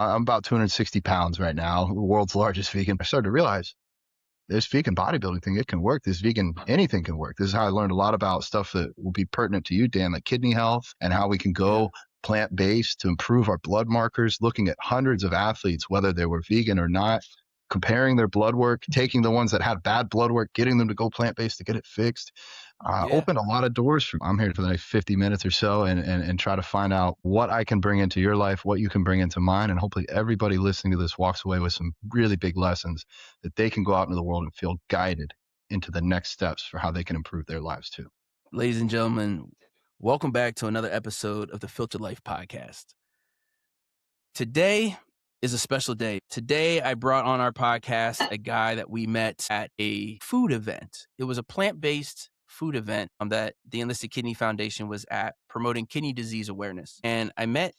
I'm about 260 pounds right now, the world's largest vegan. I started to realize this vegan bodybuilding thing, it can work. This vegan, anything can work. This is how I learned a lot about stuff that will be pertinent to you, Dan, like kidney health and how we can Yeah. go plant-based to improve our blood markers, looking at hundreds of athletes, whether they were vegan or not, comparing their blood work, taking the ones that had bad blood work, getting them to go plant-based to get it fixed. Yeah. Opened a lot of doors for me. I'm here for the next 50 minutes or so and try to find out what I can bring into your life, what you can bring into mine. And hopefully everybody listening to this walks away with some really big lessons that they can go out into the world and feel guided into the next steps for how they can improve their lives too. Ladies and gentlemen, welcome back to another episode of the FilterLIFE Podcast. Today is a special day. Today, I brought on our podcast a guy that we met at a food event. It was a plant-based food event that the Enlisted Kidney Foundation was at, promoting kidney disease awareness. And I met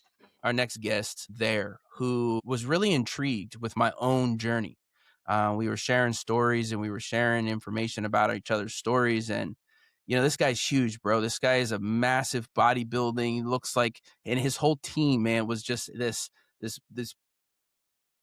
our next guest there, who was really intrigued with my own journey. We were sharing stories and we were sharing information about each other's stories. And, you know, this guy's huge, bro. This guy is a massive bodybuilding. He looks like, and his whole team, man, was just this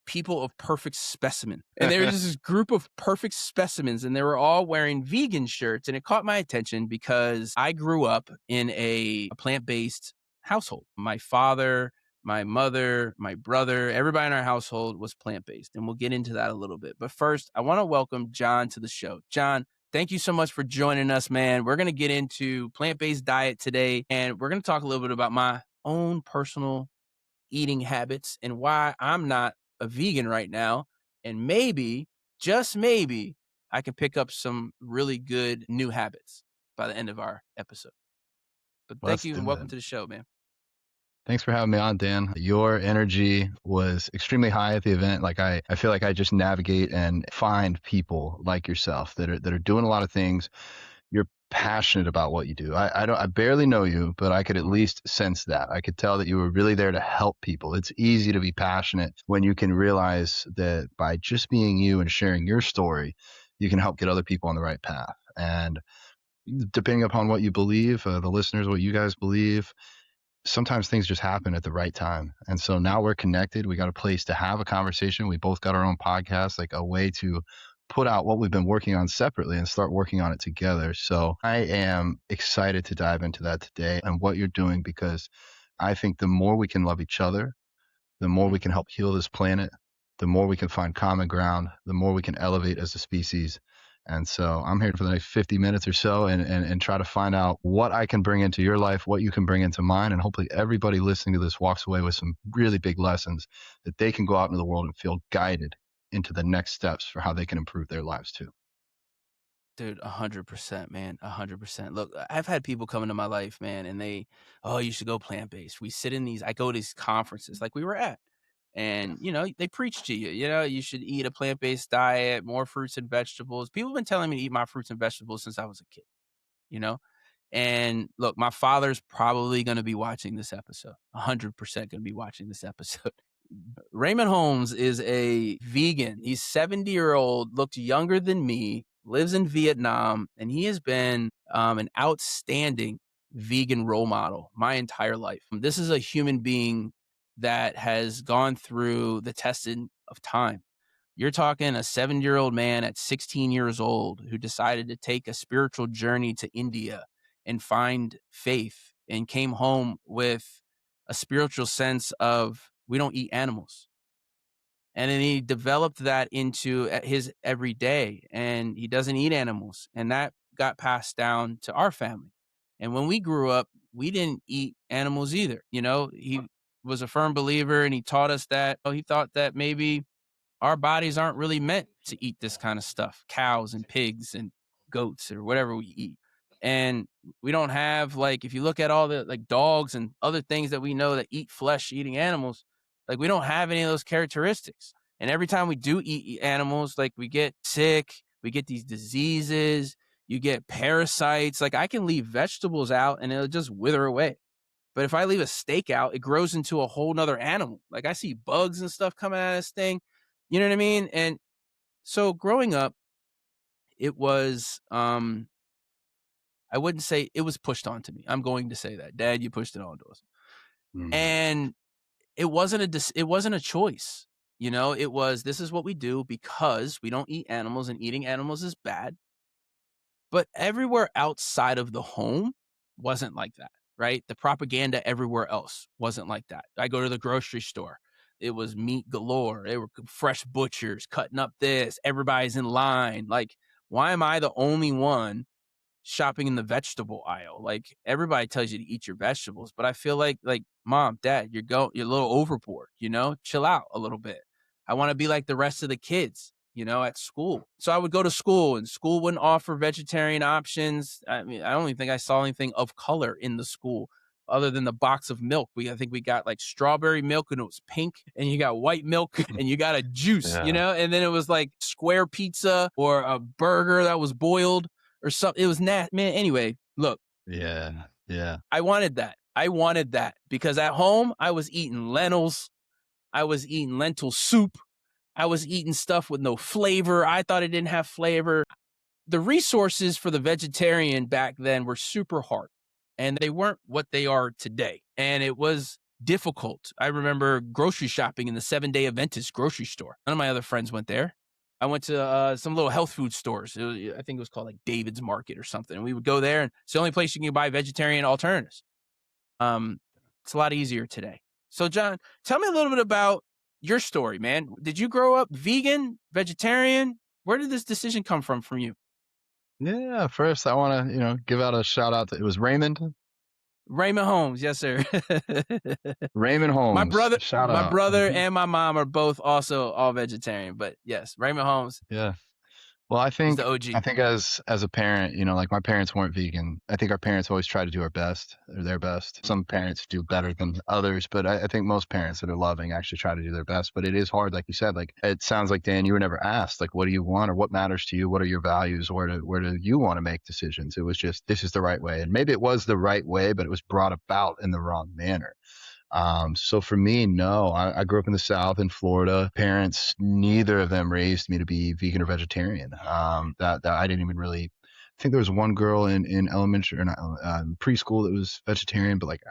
people of perfect specimen. And there was just this group of perfect specimens, and they were all wearing vegan shirts. And it caught my attention because I grew up in a plant-based household. My father, my mother, my brother, everybody in our household was plant-based. And we'll get into that a little bit. But first, I want to welcome John to the show. John, thank you so much for joining us, man. We're going to get into plant-based diet today, and we're going to talk a little bit about my own personal eating habits and why I'm not a vegan right now. And maybe, just maybe, I can pick up some really good new habits by the end of our episode. But thank Let's you and do welcome it. to the show, man. Thanks for having me on, Dan. Your energy was extremely high at the event. Like I feel like I just navigate and find people like yourself that are doing a lot of things. You're passionate about what you do. I barely know you, but I could at least sense that. I could tell that you were really there to help people. It's easy to be passionate when you can realize that by just being you and sharing your story, you can help get other people on the right path. And depending upon what you believe, the listeners, what you guys believe, sometimes things just happen at the right time. And so now we're connected. We got a place to have a conversation. We both got our own podcast, like a way to put out what we've been working on separately and start working on it together. So I am excited to dive into that today and what you're doing, because I think the more we can love each other, the more we can help heal this planet, the more we can find common ground, the more we can elevate as a species. And so I'm here for the next 50 minutes or so and try to find out what I can bring into your life, what you can bring into mine. And hopefully everybody listening to this walks away with some really big lessons that they can go out into the world and feel guided into the next steps for how they can improve their lives too. Dude, 100%, man. 100%. Look, I've had people come into my life, man, and you should go plant-based. I go to these conferences like we were at. And, you know, they preach to you, you should eat a plant-based diet, more fruits and vegetables. People have been telling me to eat my fruits and vegetables since I was a kid, you know? And look, my father's probably going to be watching this episode, 100% going to be watching this episode. Raymond Holmes is a vegan. He's 70-year-old, looked younger than me, lives in Vietnam, and he has been an outstanding vegan role model my entire life. This is a human being that has gone through the testing of time. You're talking a 7-year-old man at 16 years old who decided to take a spiritual journey to India and find faith and came home with a spiritual sense of we don't eat animals. And then he developed that into his everyday, and he doesn't eat animals. And that got passed down to our family. And when we grew up, we didn't eat animals either. You know, he was a firm believer, and he taught us that he thought that maybe our bodies aren't really meant to eat this kind of stuff, cows and pigs and goats or whatever we eat. And we don't have, like, if you look at all the like dogs and other things that we know that eat flesh eating animals, like we don't have any of those characteristics. And every time we do eat animals, like we get sick, we get these diseases, you get parasites. Like I can leave vegetables out and it'll just wither away. But if I leave a steak out, it grows into a whole nother animal. Like I see bugs and stuff coming out of this thing. You know what I mean? And so growing up, it was, I wouldn't say it was pushed onto me. I'm going to say that. Dad, you pushed it onto us. Mm. And it wasn't a choice. You know, it was, this is what we do because we don't eat animals and eating animals is bad. But everywhere outside of the home wasn't like that, right? The propaganda everywhere else wasn't like that. I go to the grocery store. It was meat galore. They were fresh butchers cutting up this. Everybody's in line. Like, why am I the only one shopping in the vegetable aisle? Like, everybody tells you to eat your vegetables, but I feel like mom, dad, you're a little overboard, you know, chill out a little bit. I want to be like the rest of the kids, you know, at school. So I would go to school and school wouldn't offer vegetarian options. I mean, I don't even think I saw anything of color in the school other than the box of milk. I think we got like strawberry milk and it was pink, and you got white milk and you got a juice, you Yeah. know, and then it was like square pizza or a burger that was boiled or something. It was nasty, man. Anyway, look, Yeah. Yeah. I wanted that. I wanted that because at home I was eating lentils. I was eating lentil soup. I was eating stuff with no flavor. I thought it didn't have flavor. The resources for the vegetarian back then were super hard, and they weren't what they are today. And it was difficult. I remember grocery shopping in the 7-Day Adventist grocery store. None of my other friends went there. I went to some little health food stores. I think it was called like David's Market or something. And we would go there, and it's the only place you can buy vegetarian alternatives. It's a lot easier today. So, John, tell me a little bit about your story, man. Did you grow up vegan, vegetarian? Where did this decision come from you? Yeah. First, I want to, give out a shout out to, it was Raymond. Raymond Holmes, yes, sir. Raymond My Holmes. brother, Shout my out. brother, and my mom are both also all vegetarian. But yes, Raymond Holmes Yeah. Well, I is the think OG. I think as a parent, like my parents weren't vegan. I think our parents always try to do our best or their best. Some parents do better than others, but I think most parents that are loving actually try to do their best. But it is hard, like you said. Like it sounds like, Dan, you were never asked, like, what do you want or what matters to you? What are your values? Where do you want to make decisions? It was just, this is the right way, and maybe it was the right way, but it was brought about in the wrong manner. So for me, no, I grew up in the South in Florida. Parents, neither of them raised me to be vegan or vegetarian. That I didn't even really, I think there was one girl in elementary or not, preschool that was vegetarian, but like,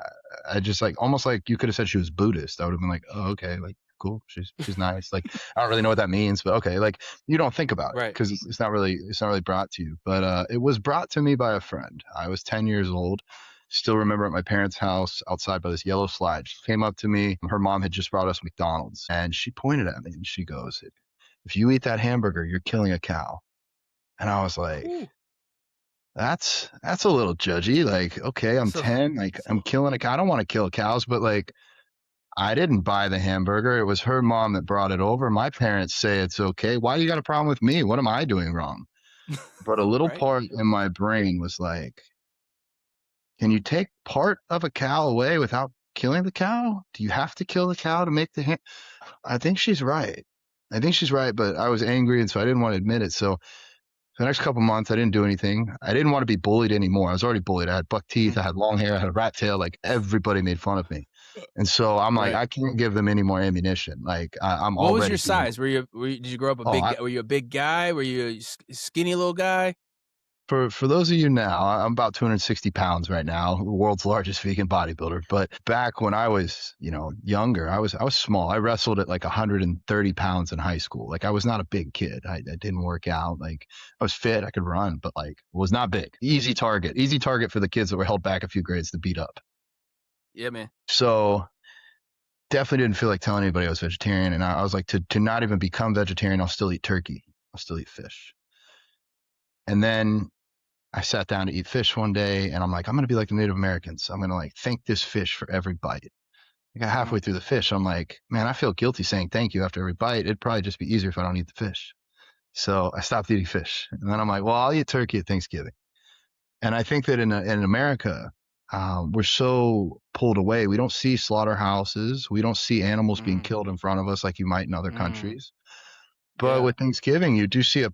I just like, almost like you could have said she was Buddhist. I would have been like, oh, okay, like, cool. She's nice. Like, I don't really know what that means, but okay. Like, you don't think about it Right. because it's not really brought to you, but, it was brought to me by a friend. I was 10 years old. Still remember at my parents' house outside by this yellow slide. She came up to me. Her mom had just brought us McDonald's, and she pointed at me and she goes, "If you eat that hamburger, you're killing a cow." And I was like, Ooh. that's a little judgy. Like, okay, I'm So- 10, like I'm killing a cow. I don't want to kill cows, but like, I didn't buy the hamburger. It was her mom that brought it over. My parents say it's okay. Why you got a problem with me? What am I doing wrong? But a little Right. part in my brain was like, can you take part of a cow away without killing the cow? Do you have to kill the cow to make the ham? I think she's right. But I was angry, and so I didn't want to admit it. So for the next couple months, I didn't do anything. I didn't want to be bullied anymore. I was already bullied. I had buck teeth. I had long hair. I had a rat tail. Like, everybody made fun of me. And so I'm like, Right. I can't give them any more ammunition. Like, I'm What already. was your size? Did you grow up were you a big guy? Were you a skinny little guy? For those of you now, I'm about 260 pounds right now, the world's largest vegan bodybuilder. But back when I was, younger, I was small. I wrestled at like 130 pounds in high school. Like, I was not a big kid. I didn't work out. Like, I was fit. I could run, but like, was not big. Easy target for the kids that were held back a few grades to beat up. Yeah, man. So definitely didn't feel like telling anybody I was vegetarian. And I was like, to not even become vegetarian, I'll still eat turkey. I'll still eat fish. And then I sat down to eat fish one day, and I'm like, I'm going to be like the Native Americans. I'm going to like thank this fish for every bite. I got halfway through the fish. I'm like, man, I feel guilty saying thank you after every bite. It'd probably just be easier if I don't eat the fish. So I stopped eating fish. And then I'm like, well, I'll eat turkey at Thanksgiving. And I think that in America, we're so pulled away. We don't see slaughterhouses. We don't see animals being killed in front of us like you might in other countries. But with Thanksgiving, you do see a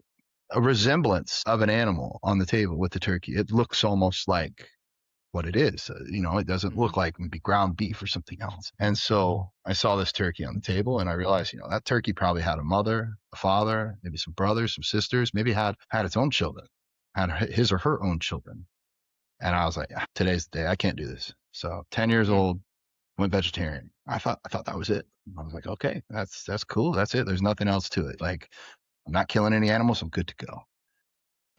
resemblance of an animal on the table with the turkey. It looks almost like what it is. It doesn't look like maybe ground beef or something else. And so I saw this turkey on the table, and I realized, that turkey probably had a mother, a father, maybe some brothers, some sisters, maybe had its own children, had his or her own children. And I was like, today's the day. I can't do this. So 10 years old, went vegetarian. I thought that was it. I was like, okay, that's cool. That's it. There's nothing else to it. Like, I'm not killing any animals. I'm good to go.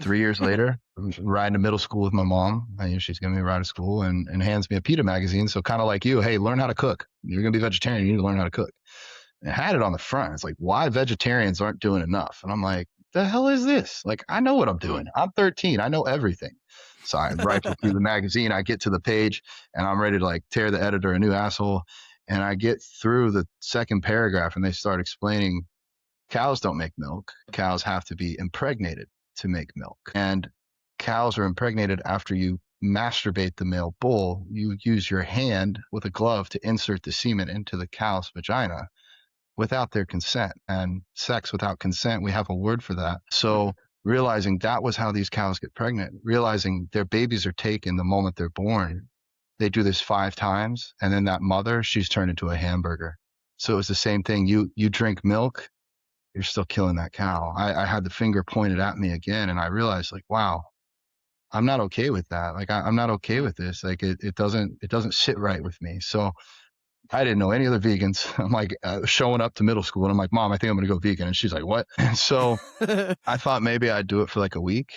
3 years later, I'm riding to middle school with my mom. She's giving me a ride to school and hands me a PETA magazine. So kind of like you, hey, learn how to cook. You're going to be vegetarian. You need to learn how to cook. And it had it on the front. It's like, why vegetarians aren't doing enough. And I'm like, the hell is this? Like, I know what I'm doing. I'm 13. I know everything. So I rifle through the magazine. I get to the page and I'm ready to like tear the editor a new asshole. And I get through the second paragraph and they start explaining cows don't make milk. Cows have to be impregnated to make milk. And cows are impregnated after you masturbate the male bull. You use your hand with a glove to insert the semen into the cow's vagina without their consent. And sex without consent, we have a word for that. So realizing that was how these cows get pregnant, realizing their babies are taken the moment they're born. They do this 5 times, and then that mother, she's turned into a hamburger. So it's the same thing. You drink milk, you're still killing that cow. I had the finger pointed at me again, and I realized, like, wow, I'm not okay with that. Like, I'm not okay with this. Like, it doesn't sit right with me. So I didn't know any other vegans. I'm like showing up to middle school, and I'm like, Mom, I think I'm going to go vegan. And she's like, what? And so I thought maybe I'd do it for like a week.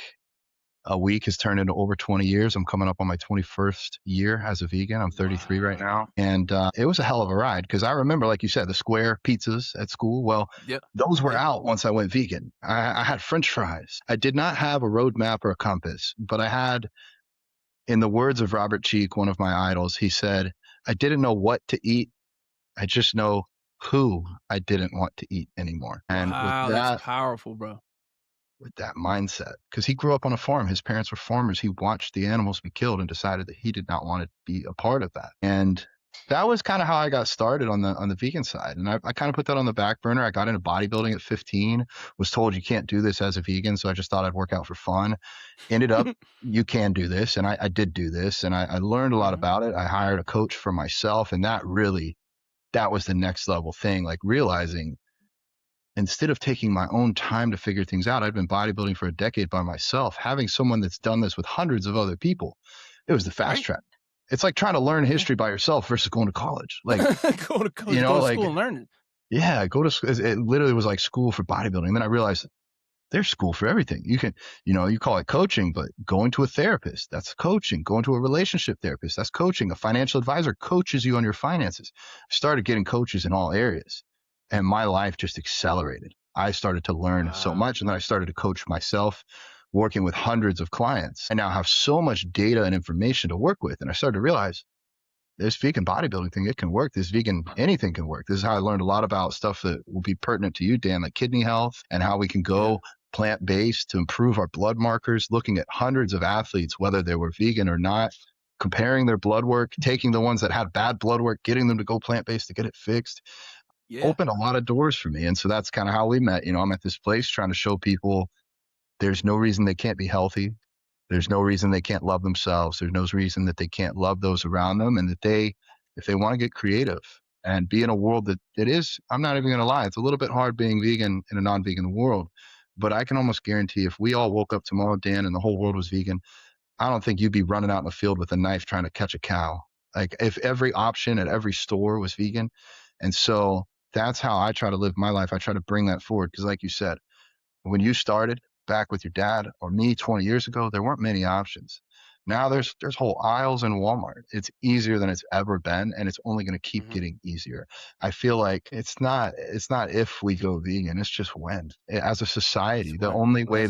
A week has turned into over 20 years. I'm coming up on my 21st year as a vegan. I'm 33 right now. And it was a hell of a ride because I remember, like you said, the square pizzas at school. Well, Yep. those were Yep. out once I went vegan. I had French fries. I did not have a roadmap or a compass, but I had, in the words of Robert Cheek, one of my idols, he said, I didn't know what to eat. I just know who I didn't want to eat anymore. And Wow, that's powerful, bro. with that mindset, because he grew up on a farm. His parents were farmers. He watched the animals be killed and decided that he did not want to be a part of that. And that was kind of how I got started on the vegan side. And I kind of put that on the back burner. I got into bodybuilding at 15, was told you can't do this as a vegan. So I just thought I'd work out for fun. Ended up, you can do this. And I did do this. And I learned a lot about it. I hired a coach for myself. And that was the next level thing, like realizing instead of taking my own time to figure things out, I'd been bodybuilding for a decade by myself. Having someone that's done this with hundreds of other people, it was the fast track. It's like trying to learn history by yourself versus going to college. Like, go to school and learn it. Yeah, it literally was like school for bodybuilding. And then I realized there's school for everything. You can, you call it coaching, but going to a therapist, that's coaching. Going to a relationship therapist, that's coaching. A financial advisor coaches you on your finances. I started getting coaches in all areas and my life just accelerated. I started to learn so much, and then I started to coach myself, working with hundreds of clients. I now have so much data and information to work with. And I started to realize this vegan bodybuilding thing, it can work. This vegan, anything can work. This is how I learned a lot about stuff that will be pertinent to you, Dan, like kidney health and how we can go plant-based to improve our blood markers, looking at hundreds of athletes, whether they were vegan or not, comparing their blood work, taking the ones that had bad blood work, getting them to go plant-based to get it fixed. Opened a lot of doors for me. And so that's kind of how we met. I'm at this place trying to show people there's no reason they can't be healthy. There's no reason they can't love themselves. There's no reason that they can't love those around them, and that if they want to get creative and be in a world that it is, I'm not even going to lie, it's a little bit hard being vegan in a non-vegan world, but I can almost guarantee if we all woke up tomorrow, Dan, and the whole world was vegan, I don't think you'd be running out in the field with a knife trying to catch a cow. Like if every option at every store was vegan. And so that's how I try to live my life. I try to bring that forward because like you said, when you started back with your dad or me 20 years ago, there weren't many options. Now there's whole aisles in Walmart. It's easier than it's ever been, and it's only going to keep getting easier. I feel like it's not if we go vegan, it's just when. As a society, the only way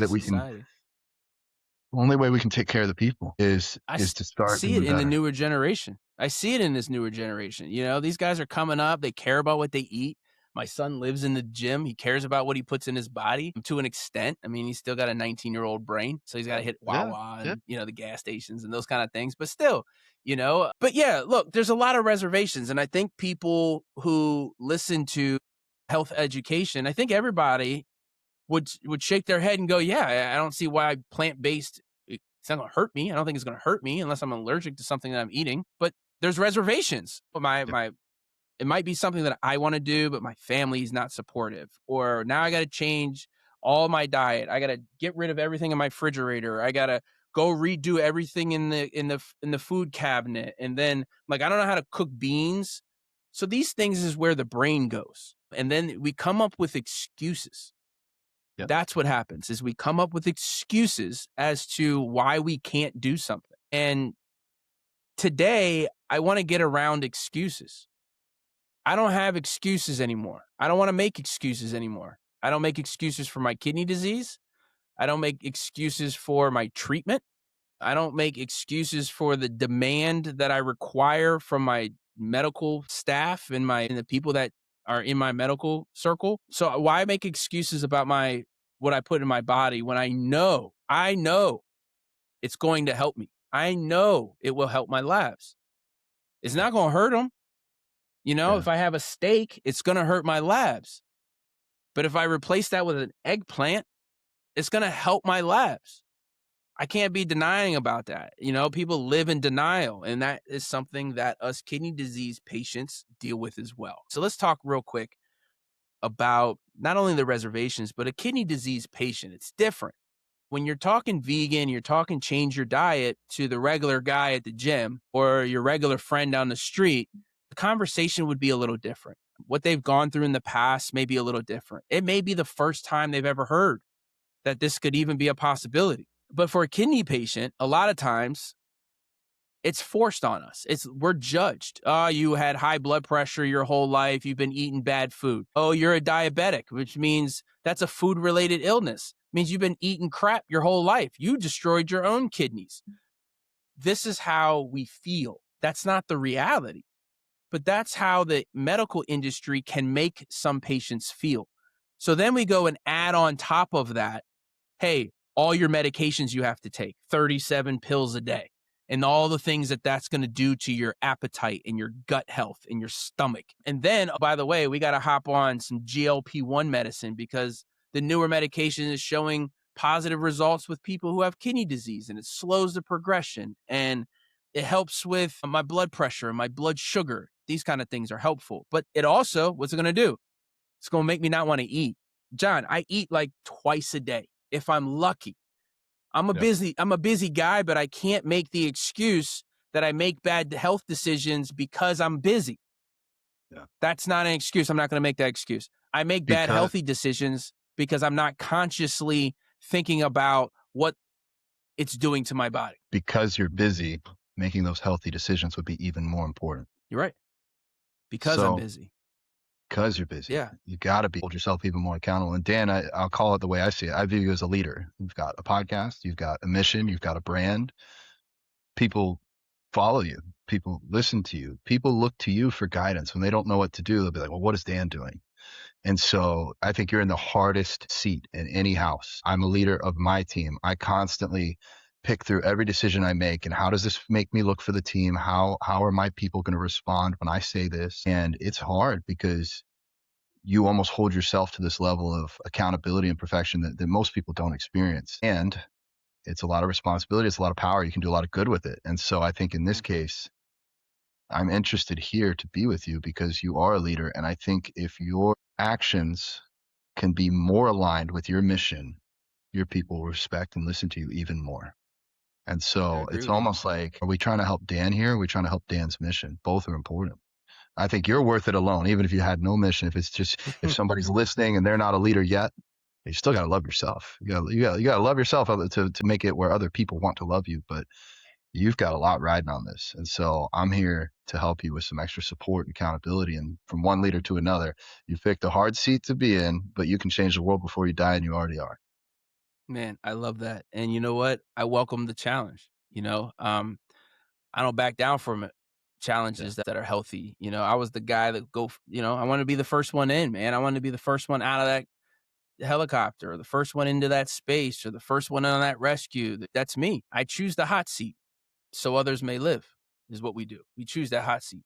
we can take care of the people is to start see it in the newer generation. I see it in this newer generation. These guys are coming up. They care about what they eat. My son lives in the gym. He cares about what he puts in his body to an extent. I mean, he's still got a 19-year-old brain, so he's got to hit Wawa and, the gas stations and those kind of things. But still, But yeah, look, there's a lot of reservations. And I think people who listen to health education, I think everybody would shake their head and go, yeah, I don't see why plant-based, it's not going to hurt me. I don't think it's going to hurt me unless I'm allergic to something that I'm eating. But there's reservations. It might be something that I want to do, but my family is not supportive. Or now I got to change all my diet. I got to get rid of everything in my refrigerator. I got to go redo everything in the food cabinet. And then like, I don't know how to cook beans. So these things is where the brain goes. And then we come up with excuses. Yep. That's what happens is we come up with excuses as to why we can't do something. And today I want to get around excuses. I don't have excuses anymore. I don't want to make excuses anymore. I don't make excuses for my kidney disease. I don't make excuses for my treatment. I don't make excuses for the demand that I require from my medical staff and the people that are in my medical circle. So why make excuses about what I put in my body when I know it's going to help me. I know it will help my labs. It's not going to hurt them. Yeah. If I have a steak, it's going to hurt my labs. But if I replace that with an eggplant, it's going to help my labs. I can't be denying about that. People live in denial, and that is something that us kidney disease patients deal with as well. So let's talk real quick about not only the reservations, but a kidney disease patient. It's different. When you're talking vegan, you're talking change your diet to the regular guy at the gym or your regular friend down the street, the conversation would be a little different. What they've gone through in the past may be a little different. It may be the first time they've ever heard that this could even be a possibility. But for a kidney patient, a lot of times it's forced on us. We're judged. Oh, you had high blood pressure your whole life. You've been eating bad food. Oh, you're a diabetic, which means that's a food-related illness. It means you've been eating crap your whole life. You destroyed your own kidneys. This is how we feel. That's not the reality. But that's how the medical industry can make some patients feel. So then we go and add on top of that, hey, all your medications you have to take, 37 pills a day, and all the things that's going to do to your appetite and your gut health and your stomach. And then, by the way, we got to hop on some GLP-1 medicine because the newer medication is showing positive results with people who have kidney disease, and it slows the progression, and it helps with my blood pressure and my blood sugar. These kind of things are helpful. But it also, what's it going to do? It's going to make me not want to eat. John, I eat like twice a day if I'm lucky. I'm a busy guy, but I can't make the excuse that I make bad health decisions because I'm busy. Yeah. That's not an excuse. I'm not going to make that excuse. I make bad healthy decisions because I'm not consciously thinking about what it's doing to my body. Because you're busy, making those healthy decisions would be even more important. You're right. Because I'm busy. Because you're busy. Yeah. You got to hold yourself even more accountable. And Dan, I'll call it the way I see it. I view you as a leader. You've got a podcast, you've got a mission, you've got a brand. People follow you. People listen to you. People look to you for guidance. When they don't know what to do, they'll be like, well, what is Dan doing? And so I think you're in the hardest seat in any house. I'm a leader of my team. I constantly pick through every decision I make and how does this make me look for the team? How are my people going to respond when I say this? And it's hard because you almost hold yourself to this level of accountability and perfection that most people don't experience. And it's a lot of responsibility. It's a lot of power. You can do a lot of good with it. And so I think in this case, I'm interested here to be with you because you are a leader. And I think if your actions can be more aligned with your mission, your people will respect and listen to you even more. And so it's almost like, are we trying to help Dan here? Are we trying to help Dan's mission? Both are important. I think you're worth it alone, even if you had no mission. If it's just, if somebody's listening and they're not a leader yet, you still got to love yourself. You got to love yourself to make it where other people want to love you. But you've got a lot riding on this. And so I'm here to help you with some extra support and accountability. And from one leader to another, you picked a hard seat to be in, but you can change the world before you die, and you already are. Man, I love that. And you know what? I welcome the challenge. I don't back down from it. Challenges that are healthy. I was the guy that I want to be the first one in, man. I want to be the first one out of that helicopter, or the first one into that space, or the first one on that rescue. That's me. I choose the hot seat so others may live, is what we do. We choose that hot seat.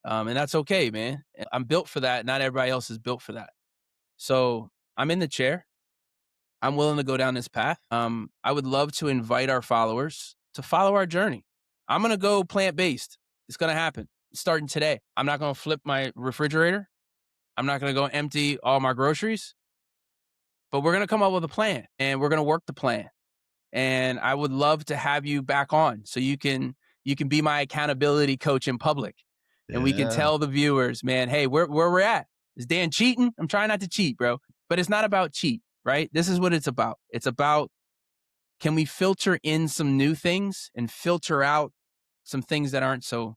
And that's okay, man. I'm built for that. Not everybody else is built for that. So I'm in the chair. I'm willing to go down this path. I would love to invite our followers to follow our journey. I'm going to go plant-based. It's going to happen starting today. I'm not going to flip my refrigerator. I'm not going to go empty all my groceries. But we're going to come up with a plan, and we're going to work the plan. and I would love to have you back on so you can be my accountability coach in public, and we can Yeah. tell the viewers, man, hey, where we're at. Is Dan cheating? I'm trying not to cheat, bro. But it's not about cheat, right? This is what it's about. It's about, can we filter in some new things and filter out some things that aren't so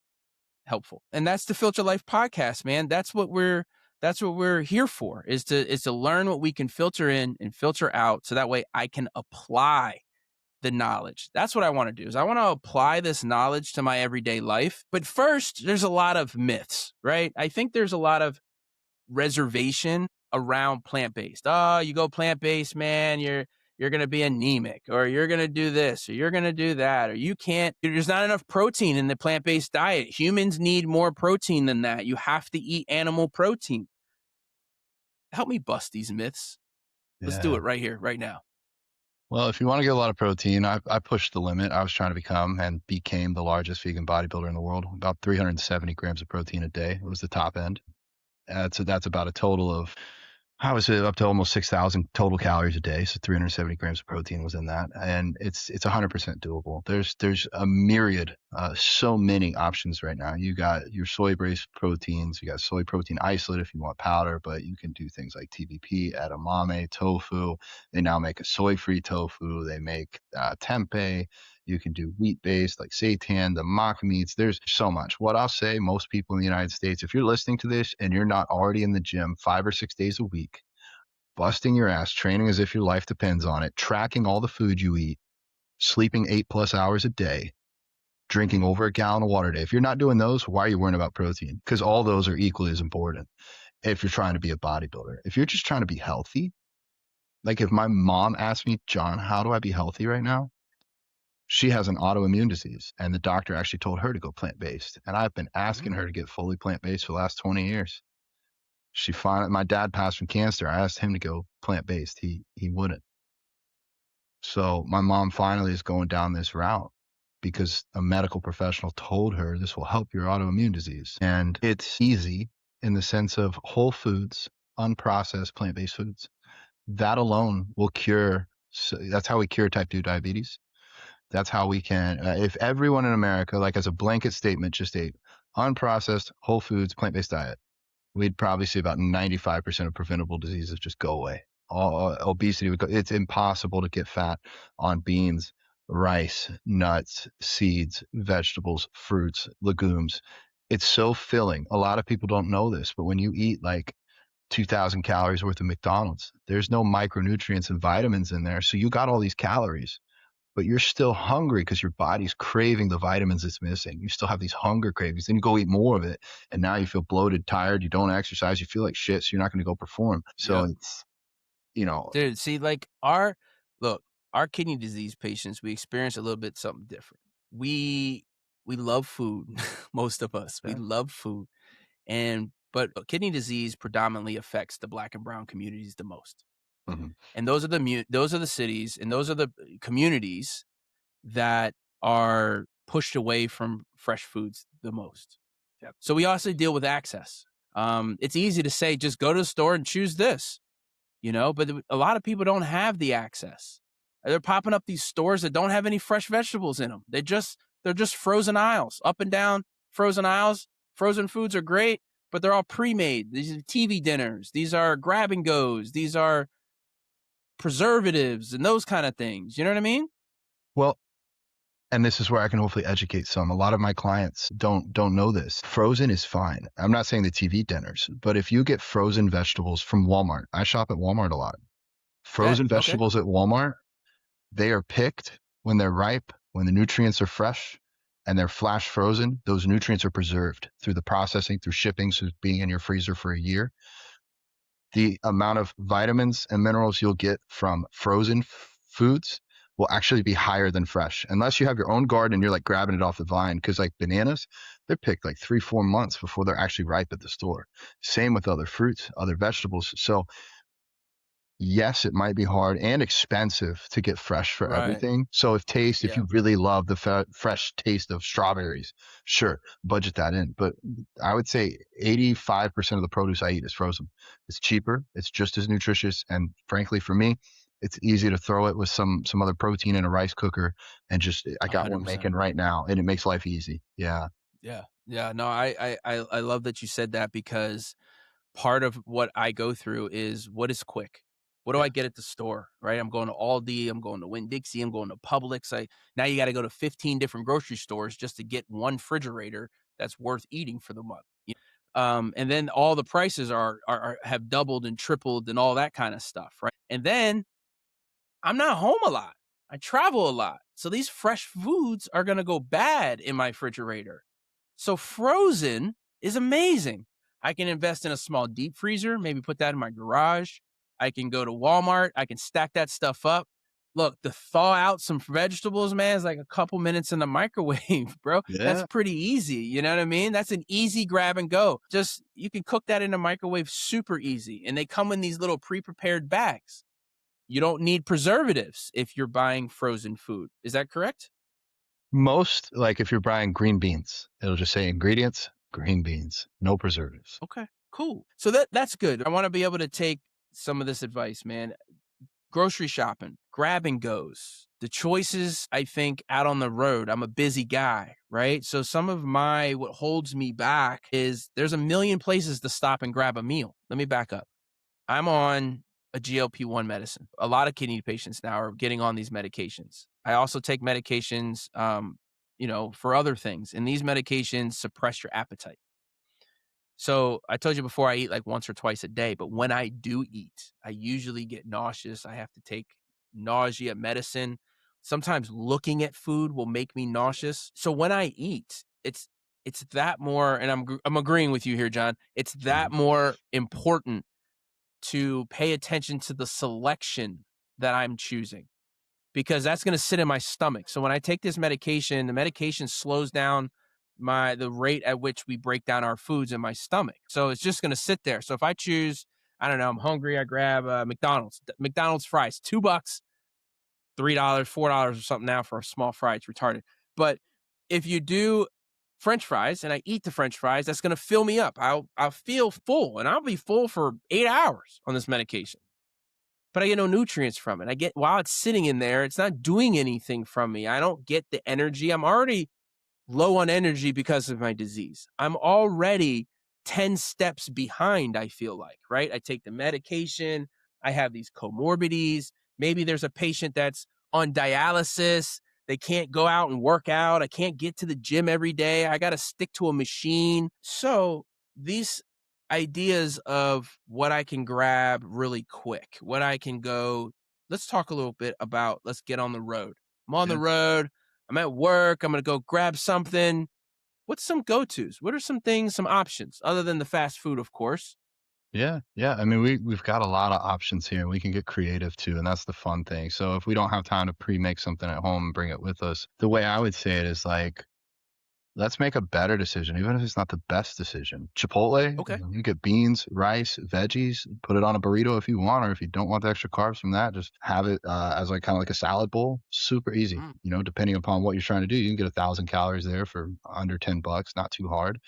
helpful? And that's the Filter Life podcast, man. That's what we're here for, is to learn what we can filter in and filter out, so that way I can apply the knowledge. That's what I want to do, is I want to apply this knowledge to my everyday life. But first, there's a lot of myths, right? I think there's a lot of reservation around plant-based. Oh, you go plant-based, man, you're going to be anemic, or you're going to do this, or you're going to do that, or there's not enough protein in the plant-based diet. Humans need more protein than that. You have to eat animal protein. Help me bust these myths. Let's do Yeah. it right here, right now. Well, if you want to get a lot of protein, I pushed the limit. I was trying to become and became the largest vegan bodybuilder in the world. About 370 grams of protein a day was the top end. That's about a total of, I was up to almost 6,000 total calories a day. So 370 grams of protein was in that, and it's 100% doable. There's a myriad, so many options right now. You got your soy-based proteins, you got soy protein isolate if you want powder, but you can do things like TVP, edamame, tofu. They now make a soy-free tofu. They make tempeh. You can do wheat-based like seitan, the mock meats. There's so much. What I'll say, most people in the United States, if you're listening to this and you're not already in the gym 5 or 6 days a week, busting your ass, training as if your life depends on it, tracking all the food you eat, sleeping 8+ hours a day, drinking over a gallon of water a day. If you're not doing those, why are you worrying about protein? Because all those are equally as important if you're trying to be a bodybuilder. If you're just trying to be healthy, like if my mom asked me, John, how do I be healthy right now? She has an autoimmune disease, and the doctor actually told her to go plant-based. And I've been asking her to get fully plant-based for the last 20 years. My dad passed from cancer. I asked him to go plant-based. He wouldn't. So my mom finally is going down this route because a medical professional told her this will help your autoimmune disease. And it's easy in the sense of whole foods, unprocessed plant-based foods. That alone will cure. So that's how we cure type 2 diabetes. That's how we can, if everyone in America, like as a blanket statement, just ate unprocessed, whole foods, plant-based diet, we'd probably see about 95% of preventable diseases just go away. All obesity would go. It's impossible to get fat on beans, rice, nuts, seeds, vegetables, fruits, legumes. It's so filling. A lot of people don't know this, but when you eat like 2,000 calories worth of McDonald's, there's no micronutrients and vitamins in there. So you got all these calories, but you're still hungry because your body's craving the vitamins it's missing. You still have these hunger cravings. Then you go eat more of it, and now you feel bloated, tired. You don't exercise. You feel like shit, so you're not going to go perform. So it's, Dude, see, like our kidney disease patients, we experience a little bit something different. We love food, most of us. We Yeah. love food, but kidney disease predominantly affects the Black and brown communities the most. Mhm. And those are the cities, and those are the communities that are pushed away from fresh foods the most. Yep. So we also deal with access. It's easy to say, just go to the store and choose this, but a lot of people don't have the access. They're popping up these stores that don't have any fresh vegetables in them. They're just frozen aisles, up and down frozen aisles. Frozen foods are great, but they're all pre-made. These are TV dinners. These are grab and goes. These are preservatives and those kind of things. You know what I mean? Well, and this is where I can hopefully educate some. A lot of my clients don't know this. Frozen is fine. I'm not saying the TV dinners, but if you get frozen vegetables from Walmart, I shop at Walmart a lot. Frozen vegetables at Walmart, they are picked when they're ripe, when the nutrients are fresh, and they're flash frozen. Those nutrients are preserved through the processing, through shipping, so being in your freezer for a year. The amount of vitamins and minerals you'll get from frozen foods will actually be higher than fresh, unless you have your own garden and you're like grabbing it off the vine. Because like bananas, they're picked like 3-4 months before they're actually ripe at the store. Same with other fruits, other vegetables. So yes, it might be hard and expensive to get fresh for everything. So if you really love the fresh taste of strawberries, sure, budget that in. But I would say 85% of the produce I eat is frozen. It's cheaper. It's just as nutritious. And frankly, for me, It's easy to throw it with some other protein in a rice cooker and just I got one 100%. making right now, and it makes life easy. Yeah. Yeah. Yeah. No, I love that you said that, because part of what I go through is what is quick? What do Yeah. I get at the store, right? I'm going to Aldi, I'm going to Winn-Dixie, I'm going to Publix. Now you got to go to 15 different grocery stores just to get one refrigerator that's worth eating for the month. And then all the prices are have doubled and tripled and all that kind of stuff, right? And then I'm not home a lot. I travel a lot. So these fresh foods are going to go bad in my refrigerator. So frozen is amazing. I can invest in a small deep freezer, maybe put that in my garage. I can go to Walmart. I can stack that stuff up. Look, to thaw out some vegetables, man, is like a couple minutes in the microwave, bro. That's Yeah. pretty easy. You know what I mean? That's an easy grab and go. Just you can cook that in the microwave super easy. And they come in these little pre-prepared bags. You don't need preservatives if you're buying frozen food. Is that correct? Most, like if you're buying green beans, it'll just say ingredients, green beans, no preservatives. Okay, cool. So that's good. I want to be able to take some of this advice, man. Grocery shopping, grab and goes. The choices, I think, out on the road. I'm a busy guy, right? So some of what holds me back is there's a million places to stop and grab a meal. Let me back up. I'm on a GLP-1 medicine. A lot of kidney patients now are getting on these medications. I also take medications, for other things, and these medications suppress your appetite. So I told you before, I eat like once or twice a day, but when I do eat, I usually get nauseous. I have to take nausea medicine. Sometimes looking at food will make me nauseous. So when I eat, it's that more, and I'm agreeing with you here, John. It's that Mhm. more important to pay attention to the selection that I'm choosing, because that's going to sit in my stomach. So when I take this medication, the medication slows down the rate at which we break down our foods in my stomach. So it's just going to sit there. So if I choose, I don't know, I'm hungry, I grab McDonald's fries, $2, $3, $4 or something now for a small fry. It's retarded. But if you do French fries and I eat the French fries, that's going to fill me up. I'll feel full, and I'll be full for 8 hours on this medication, but I get no nutrients from it. While it's sitting in there, it's not doing anything from me. I don't get the energy. I'm already low on energy because of my disease. I'm already 10 steps behind, I feel like, right? I take the medication. I have these comorbidities. Maybe there's a patient that's on dialysis. They can't go out and work out. I can't get to the gym every day. I got to stick to a machine. So these ideas of what I can grab really quick, let's talk a little bit about, let's get on the road. I'm on the Yeah. road. I'm at work. I'm going to go grab something. What's some go-tos? What are some things, some options other than the fast food, of course? Yeah, yeah. I mean, we've got a lot of options here. We can get creative too, and that's the fun thing. So if we don't have time to pre-make something at home and bring it with us, the way I would say it is like, let's make a better decision, even if it's not the best decision. Chipotle, Okay. you get beans, rice, veggies, put it on a burrito if you want, or if you don't want the extra carbs from that, just have it as like kind of like a salad bowl. Super easy. Mm, Depending upon what you're trying to do, you can get 1,000 calories there for under $10, not too hard.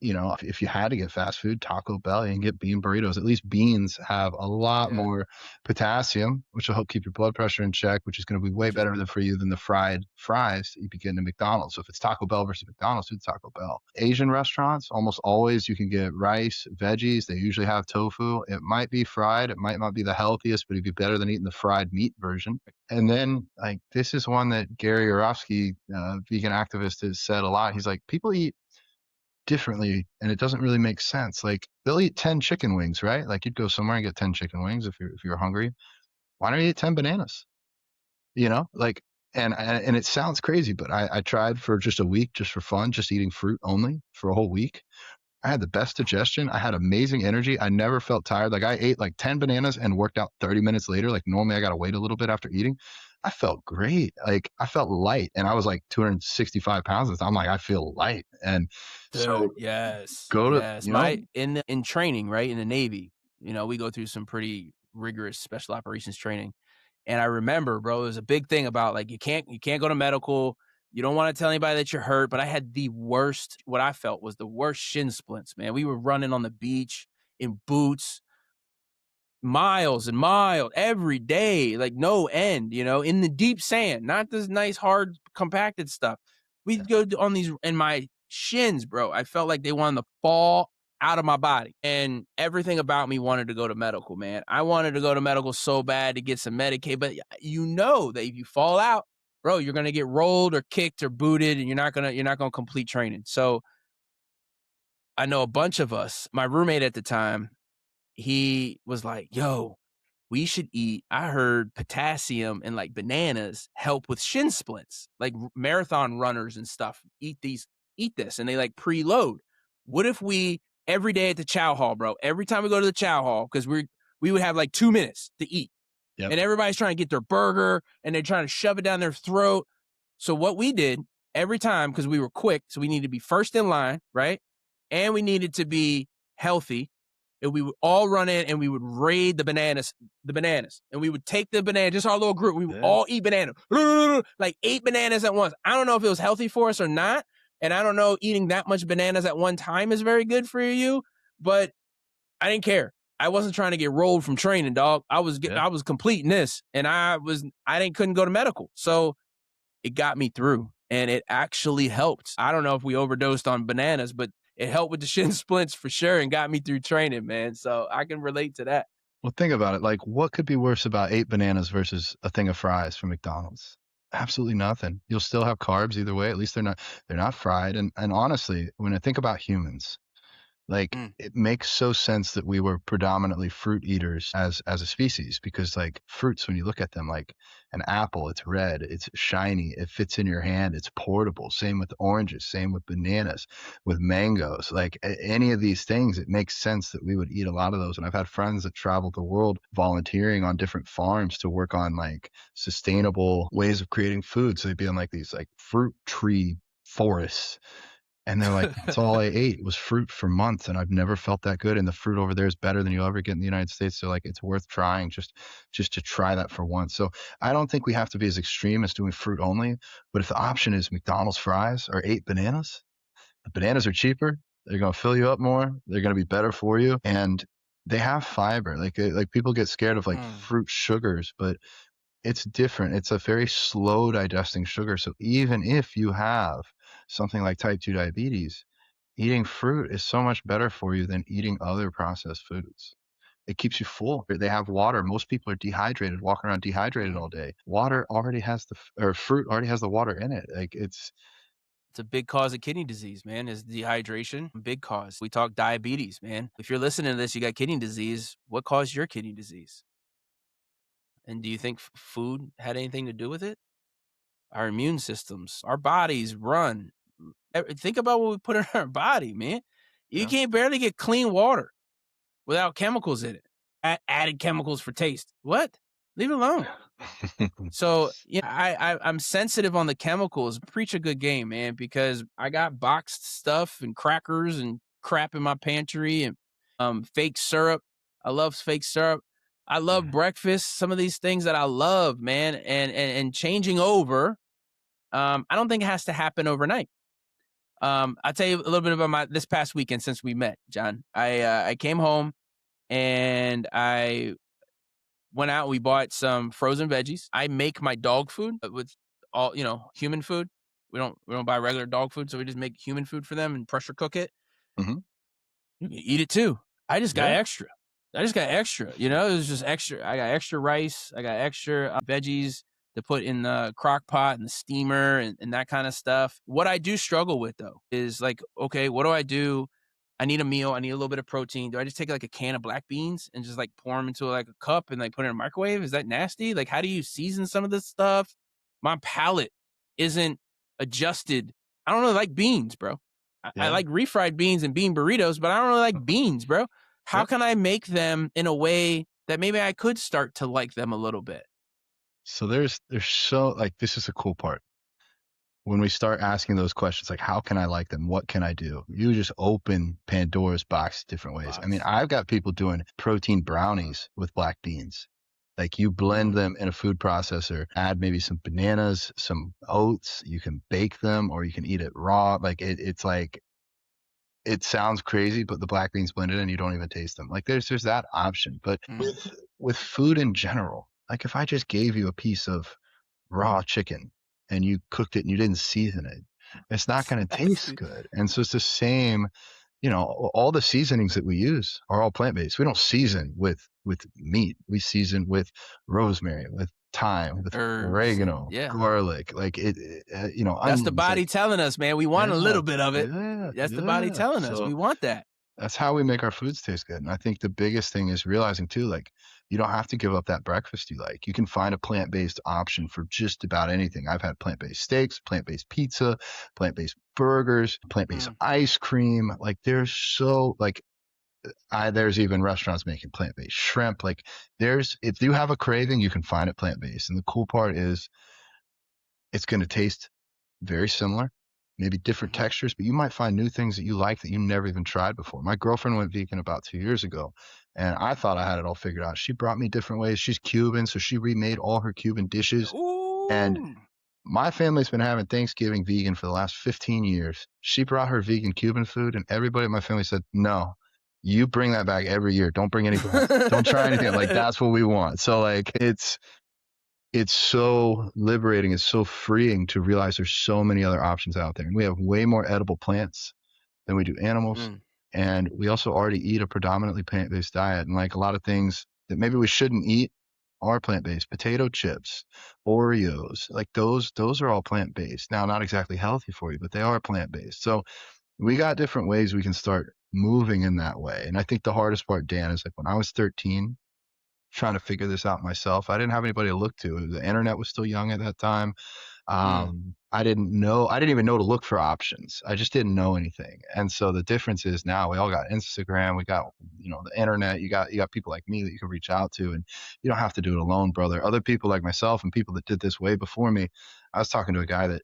If you had to get fast food, Taco Bell, you can get bean burritos. At least beans have a lot yeah, more potassium, which will help keep your blood pressure in check, which is going to be way better for you than the fried fries that you'd be getting at McDonald's. So if it's Taco Bell versus McDonald's, do Taco Bell. Asian restaurants, almost always you can get rice, veggies. They usually have tofu. It might be fried. It might not be the healthiest, but it'd be better than eating the fried meat version. And then, like, this is one that Gary Yourofsky, vegan activist, has said a lot. He's like, people eat differently and it doesn't really make sense. Like they'll eat 10 chicken wings, right? Like you'd go somewhere and get 10 chicken wings if you're hungry. Why don't you eat 10 bananas? Like and it sounds crazy, but I tried for just a week, just for fun, just eating fruit only for a whole week. I had the best digestion. I had amazing energy. I never felt tired. Like I ate like 10 bananas and worked out 30 minutes later. Like normally I got to wait a little bit after eating. I felt great. Like I felt light and I was like 265 pounds. And I'm like, I feel light. And so dude. Yes. go to, Yes. In training, right? In the Navy, we go through some pretty rigorous special operations training. And I remember, bro, it was a big thing about like, you can't go to medical. You don't want to tell anybody that you're hurt, but I had what I felt was the worst shin splints, man. We were running on the beach in boots, miles and miles every day, like no end, in the deep sand, not this nice, hard, compacted stuff. We'd go on these, and my shins, bro, I felt like they wanted to fall out of my body. And everything about me wanted to go to medical, man. I wanted to go to medical so bad to get some Medicaid, but that if you fall out, bro, you're gonna get rolled or kicked or booted, and you're not gonna complete training. So I know a bunch of us, my roommate at the time, he was like, yo, we should eat. I heard potassium and like bananas help with shin splints, like marathon runners and stuff. Eat this. And they like preload. What if we every day at the chow hall, bro, every time we go to the chow hall, because we would have like 2 minutes to eat. Yep. And everybody's trying to get their burger and they're trying to shove it down their throat. So what we did every time, because we were quick, so we needed to be first in line, right? And we needed to be healthy. And we would all run in and we would raid the bananas. And we would take the banana, just our little group. We would all eat banana, like 8 bananas at once. I don't know if it was healthy for us or not. And I don't know eating that much bananas at one time is very good for you, but I didn't care. I wasn't trying to get rolled from training, dog. I was completing this, and couldn't go to medical. So it got me through, and it actually helped. I don't know if we overdosed on bananas, but it helped with the shin splints for sure and got me through training, man. So I can relate to that. Well, think about it. Like, what could be worse about 8 bananas versus a thing of fries from McDonald's? Absolutely nothing. You'll still have carbs either way. At least they're not fried. And honestly, when I think about humans, like it makes so sense that we were predominantly fruit eaters as a species, because like fruits, when you look at them, like an apple, it's red, it's shiny, it fits in your hand, it's portable. Same with oranges, same with bananas, with mangoes, like any of these things, it makes sense that we would eat a lot of those. And I've had friends that traveled the world volunteering on different farms to work on like sustainable ways of creating food. So they'd be in like these like fruit tree forests. And they're like, that's all I ate was fruit for months, and I've never felt that good. And the fruit over there is better than you'll ever get in the United States. So like, it's worth trying just to try that for once. So I don't think we have to be as extreme as doing fruit only. But if the option is McDonald's fries or 8 bananas, the bananas are cheaper. They're going to fill you up more. They're going to be better for you, and they have fiber. Like people get scared of like fruit sugars, but it's different. It's a very slow digesting sugar. So even if you have something like type 2 diabetes, eating fruit is so much better for you than eating other processed foods. It keeps you full. They have water. Most people are dehydrated, walking around dehydrated all day. Water already has fruit already has the water in it. Like It's a big cause of kidney disease, man, is dehydration. Big cause. We talk diabetes, man. If you're listening to this, you got kidney disease. What caused your kidney disease? And do you think food had anything to do with it? Our immune systems, our bodies run. Think about what we put in our body, man. You can't barely get clean water without chemicals in it. Added chemicals for taste. What? Leave it alone. So I'm sensitive on the chemicals. Preach a good game, man, because I got boxed stuff and crackers and crap in my pantry and fake syrup. I love fake syrup. I love breakfast. Some of these things that I love, man, and changing over. I don't think it has to happen overnight. I'll tell you a little bit about this past weekend since we met, John. I came home and I went out. We bought some frozen veggies. I make my dog food with all human food. We don't buy regular dog food, so we just make human food for them and pressure cook it. Mm-hmm. You can eat it too. I just got extra. It was just extra. I got extra rice. I got extra veggies to put in the crock pot and the steamer and that kind of stuff. What I do struggle with though is like, okay, what do I do? I need a meal. I need a little bit of protein. Do I just take like a can of black beans and just like pour them into like a cup and like put it in a microwave? Is that nasty? Like, how do you season some of this stuff? My palate isn't adjusted. I don't really like beans, bro. I like refried beans and bean burritos, but I don't really like beans, bro. How can I make them in a way that maybe I could start to like them a little bit? So there's so like, this is a cool part. When we start asking those questions, like, how can I like them? What can I do? You just open Pandora's box different ways. I mean, I've got people doing protein brownies with black beans. Like you blend them in a food processor, add maybe some bananas, some oats. You can bake them or you can eat it raw. Like it's like it sounds crazy, but the black beans blended and you don't even taste them. Like there's that option. But Mm. with food in general, like if I just gave you a piece of raw chicken and you cooked it and you didn't season it, it's not going to Yes, taste dude. good. And so it's the same, all the seasonings that we use are all plant-based. We don't season with meat. We season with rosemary, with thyme, with Herbs and oregano, yeah. garlic, like That's the onions, like body telling us, man, we want a yeah, little bit of it. yeah, That's the body yeah. telling us. So We want that. that's how we make our foods taste good. And I think the biggest thing is realizing too, like you don't have to give up that breakfast you like. You can find a plant-based option for just about anything. I've had plant-based steaks, plant-based pizza, plant-based burgers, plant-based Mm. ice cream. Like there's so like there's even restaurants making plant-based shrimp. Like if you have a craving, you can find it plant-based. And the cool part is it's going to taste very similar, maybe different Mhm. textures, but you might find new things that you like that you never even tried before. My girlfriend went vegan about 2 years ago, and I thought I had it all figured out. She brought me different ways. She's Cuban, so she remade all her Cuban dishes. And Ooh. my family's been having Thanksgiving vegan for the last 15 years. She brought her vegan Cuban food, and everybody in my family said, no, you bring that back every year. Don't bring anything else. Don't try anything. Like, that's what we want. So, like, it's so liberating. It's so freeing to realize there's so many other options out there. And we have way more edible plants than we do animals. Mm. And we also already eat a predominantly plant-based diet. And like a lot of things that maybe we shouldn't eat are plant-based. Potato chips, Oreos, like those are all plant-based. Now, not exactly healthy for you, but they are plant-based. So we got different ways we can start moving in that way. And I think the hardest part, Dan, is like when I was 13, trying to figure this out myself. I didn't have anybody to look to. The internet was still young at that time. Mm. I didn't even know to look for options. I just didn't know anything. And so the difference is now we all got Instagram, we got, the internet, you got people like me that you can reach out to, and you don't have to do it alone, brother. Other people like myself and people that did this way before me. I was talking to a guy that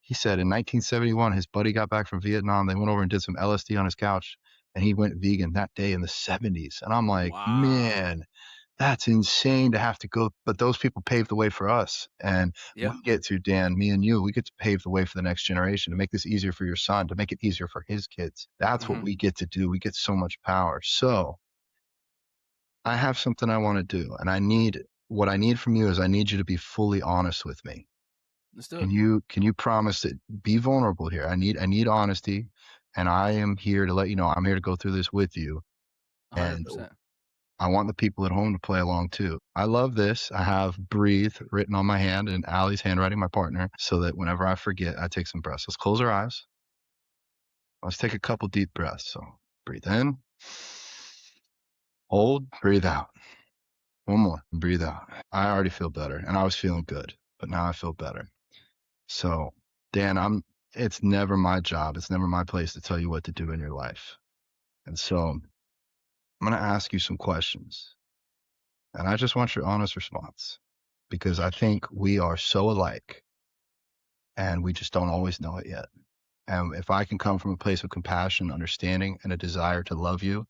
he said in 1971, his buddy got back from Vietnam. They went over and did some LSD on his couch and he went vegan that day in the 70s. And I'm like, Wow. man, that's insane to have to go, but those people paved the way for us. And Yeah. we get to, Dan, me and you, we get to pave the way for the next generation, to make this easier for your son, to make it easier for his kids. That's what Mhm. we get to do. We get so much power. So I have something I want to do, and what I need from you is I need you to be fully honest with me. Let's do it. Can you promise to be vulnerable here? I need honesty, and I am here to let you know I'm here to go through this with you. And 100%. I want the people at home to play along too. I love this. I have breathe written on my hand in Allie's handwriting, my partner, so that whenever I forget, I take some breaths. Let's close our eyes. Let's take a couple deep breaths. So breathe in, hold, breathe out. One more, and breathe out. I already feel better, and I was feeling good, but now I feel better. So, Dan, it's never my job. It's never my place to tell you what to do in your life. And so I'm going to ask you some questions, and I just want your honest response because I think we are so alike and we just don't always know it yet. And if I can come from a place of compassion, understanding, and a desire to love you,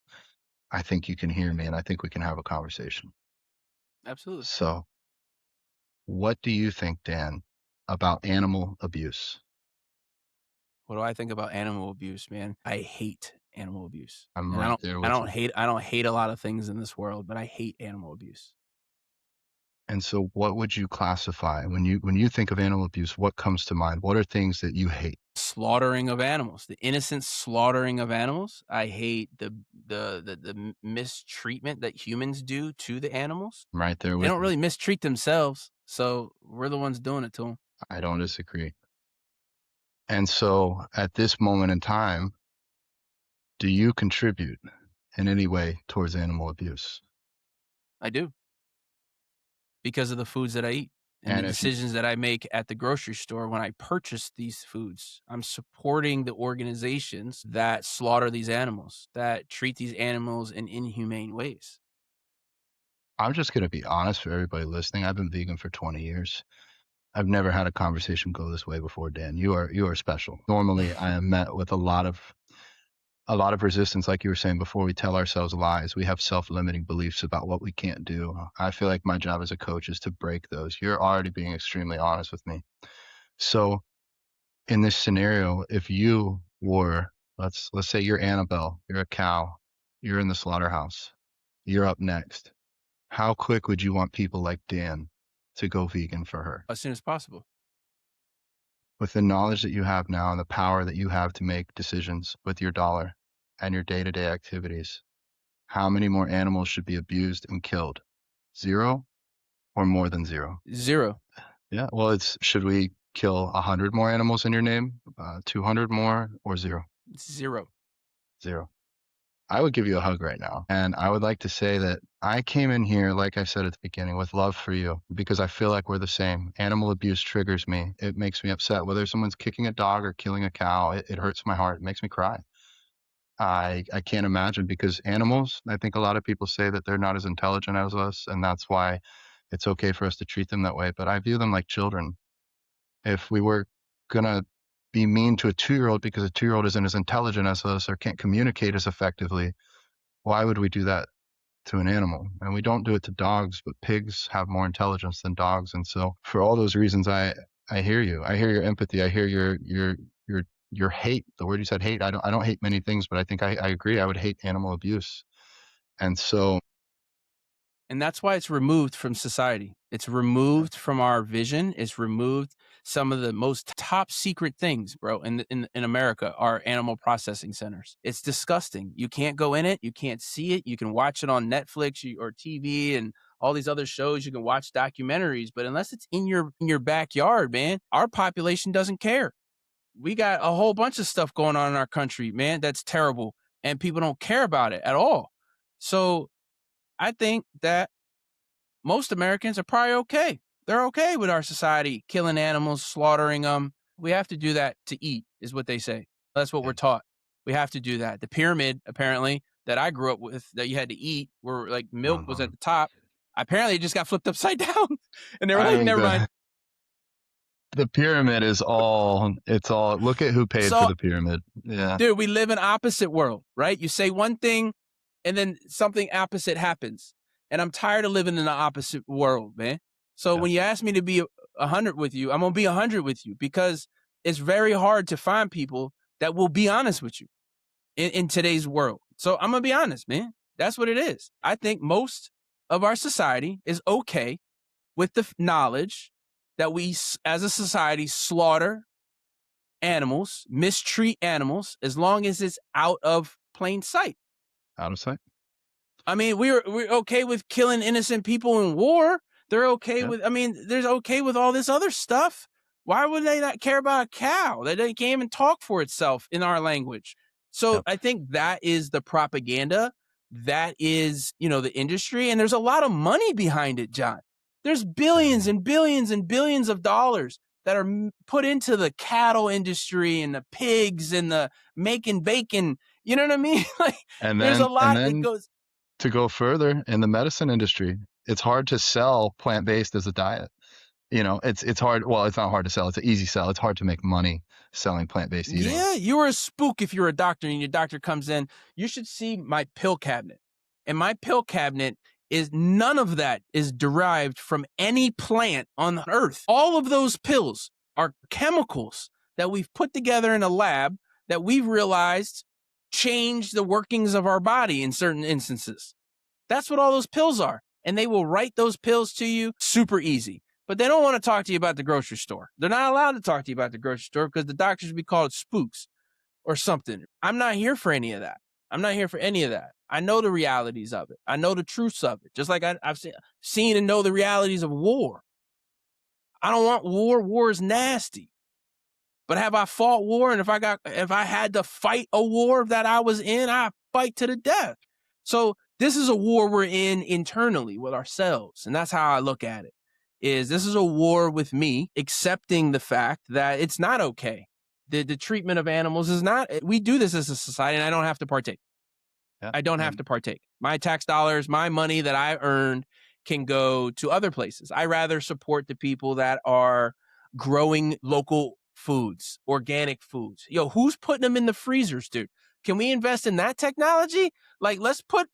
I think you can hear me and I think we can have a conversation. Absolutely. So, what do you think, Dan, about animal abuse? What do I think about animal abuse, man? I hate animal abuse. I'm And right there I with don't you. hate I don't hate a lot of things in this world, but I hate animal abuse. And so, what would you classify when you think of animal abuse? What comes to mind? What are things that you hate? Slaughtering of animals, the innocent slaughtering of animals. I hate the mistreatment that humans do to the animals. I'm right there They with don't you. really mistreat themselves, so we're the ones doing it to them. I don't disagree. And so, at this moment in time, do you contribute in any way towards animal abuse? I do, because of the foods that I eat and the And if you, decisions that I make at the grocery store when I purchase these foods. I'm supporting the organizations that slaughter these animals, that treat these animals in inhumane ways. I'm just going to be honest for everybody listening. I've been vegan for 20 years. I've never had a conversation go this way before, Dan. You are special. Normally, I am met with a lot of resistance, like you were saying before. We tell ourselves lies. We have self-limiting beliefs about what we can't do. I feel like my job as a coach is to break those. You're already being extremely honest with me. So, in this scenario, if you were Let's say you're Annabelle, you're a cow, you're in the slaughterhouse, you're up next. How quick would you want people like Dan to go vegan for her? As soon as possible. With the knowledge that you have now and the power that you have to make decisions with your dollar and your day-to-day activities, how many more animals should be abused and killed? 0 or more than 0? 0. Yeah. Well, should we kill 100 more animals in your name, 200 more, or 0? 0. 0. I would give you a hug right now. And I would like to say that I came in here, like I said at the beginning, with love for you because I feel like we're the same. Animal abuse triggers me. It makes me upset. Whether someone's kicking a dog or killing a cow, it hurts my heart. It makes me cry. I can't imagine, because animals, I think a lot of people say that they're not as intelligent as us, and that's why it's okay for us to treat them that way. But I view them like children. If we were going to be mean to a 2-year-old because a 2-year-old isn't as intelligent as us or can't communicate as effectively, why would we do that to an animal? And we don't do it to dogs, but pigs have more intelligence than dogs. And so for all those reasons, I hear you. I hear your empathy. I hear your hate. The word you said, hate. I don't hate many things, but I think I agree. I would hate animal abuse. And so, and that's why it's removed from society. It's removed from our vision. It's removed some of the most top secret things, bro, in America are animal processing centers. It's disgusting. You can't go in it. You can't see it. You can watch it on Netflix or TV and all these other shows. You can watch documentaries, but unless it's in your backyard, man, our population doesn't care. We got a whole bunch of stuff going on in our country, man, that's terrible, and people don't care about it at all. So I think that most Americans are probably okay. They're okay with our society killing animals, slaughtering them. We have to do that to eat, is what they say. That's what we're taught. We have to do that. The pyramid, apparently, that I grew up with, that you had to eat, where like milk was at the top. Apparently, it just got flipped upside down, and they were like, "Never mind." The pyramid is all. It's all. Look at who paid for the pyramid. Yeah, dude, we live in opposite world, right? You say one thing, and then something opposite happens. And I'm tired of living in the opposite world, man. So when you ask me to be 100 with you, I'm going to be 100 with you, because it's very hard to find people that will be honest with you in today's world. So I'm going to be honest, man. That's what it is. I think most of our society is okay with the knowledge that we, as a society, slaughter animals, mistreat animals, as long as it's out of plain sight. Out of sight. I mean, we're okay with killing innocent people in war. They're okay with, I mean, they're okay with all this other stuff. Why would they not care about a cow? They can't even talk for itself in our language. So I think that is the propaganda. That is, the industry. And there's a lot of money behind it, John. There's billions and billions and billions of dollars that are put into the cattle industry and the pigs and the making bacon. You know what I mean? Like, there's a lot that goes. To go further, in the medicine industry, it's hard to sell plant-based as a diet. It's hard. Well, it's not hard to sell. It's an easy sell. It's hard to make money selling plant-based eating. Yeah, you're a spook if you're a doctor and your doctor comes in. You should see my pill cabinet. And my pill cabinet is, none of that is derived from any plant on earth. All of those pills are chemicals that we've put together in a lab that we've realized change the workings of our body in certain instances. That's what all those pills are. And they will write those pills to you super easy. But they don't want to talk to you about the grocery store. They're not allowed to talk to you about the grocery store because the doctors would be called spooks or something. I'm not here for any of that. I'm not here for any of that. I know the realities of it. I know the truths of it. Just like I've seen and know the realities of war. I don't want war. War is nasty. But have I fought war? And if I had to fight a war that I was in, I fight to the death. So this is a war we're in internally with ourselves. And that's how I look at it. This is a war with me accepting the fact that it's not okay. The treatment of animals is not, we do this as a society, and I don't have to partake. I don't have to partake. My tax dollars, my money that I earned can go to other places. I rather support the people that are growing local foods, organic foods. Yo, who's putting them in the freezers, dude? Can we invest in that technology? Like, let's put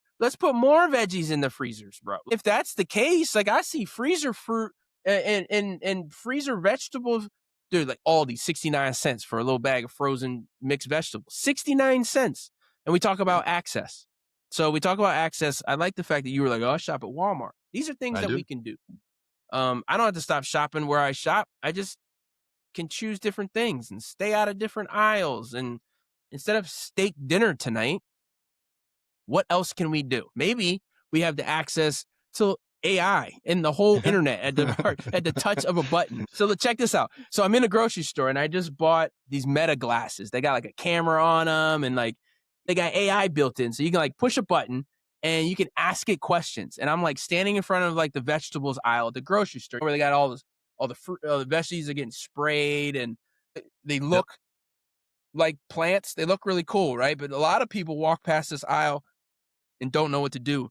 more veggies in the freezers, bro. If that's the case, like, I see freezer fruit and freezer vegetables dude, like Aldi, 69 cents for a little bag of frozen mixed vegetables. 69 cents. And we talk about access. So we talk about access. I like the fact that you were like, oh, I shop at Walmart. These are things I that we do. can do. I don't have to stop shopping where I shop. I just can choose different things and stay out of different aisles. And instead of steak dinner tonight, what else can we do? Maybe we have the access to AI and the whole internet at the touch of a button. So check this out. So I'm in a grocery store and I just bought these Meta glasses. They got like a camera on them and like they got AI built in. So you can like push a button and you can ask it questions. And I'm like standing in front of like the vegetables aisle at the grocery store where they got all the fruit, all the veggies are getting sprayed and they Yep. look like plants. They look really cool, right? But a lot of people walk past this aisle and don't know what to do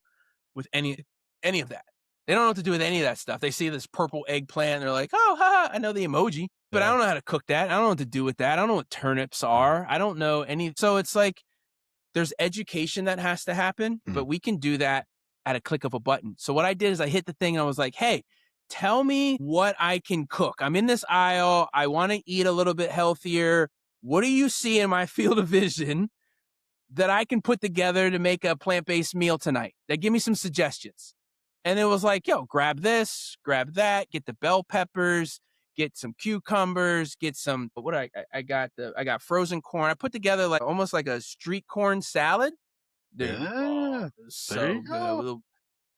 with any of that. They don't know what to do with any of that stuff. They see this purple eggplant and they're like, oh, haha, I know the emoji, but I don't know how to cook that. I don't know what to do with that. I don't know what turnips are. I don't know any. So it's like there's education that has to happen, but we can do that at a click of a button. So what I did is I hit the thing and I was like, hey, tell me what I can cook. I'm in this aisle. I want to eat a little bit healthier. What do you see in my field of vision that I can put together to make a plant-based meal tonight? That give me some suggestions. And it was like, yo, grab this, grab that, get the bell peppers, get some cucumbers, get some, I got frozen corn. I put together like almost like a street corn salad. Dude, oh, Yeah. it was There so you go. good.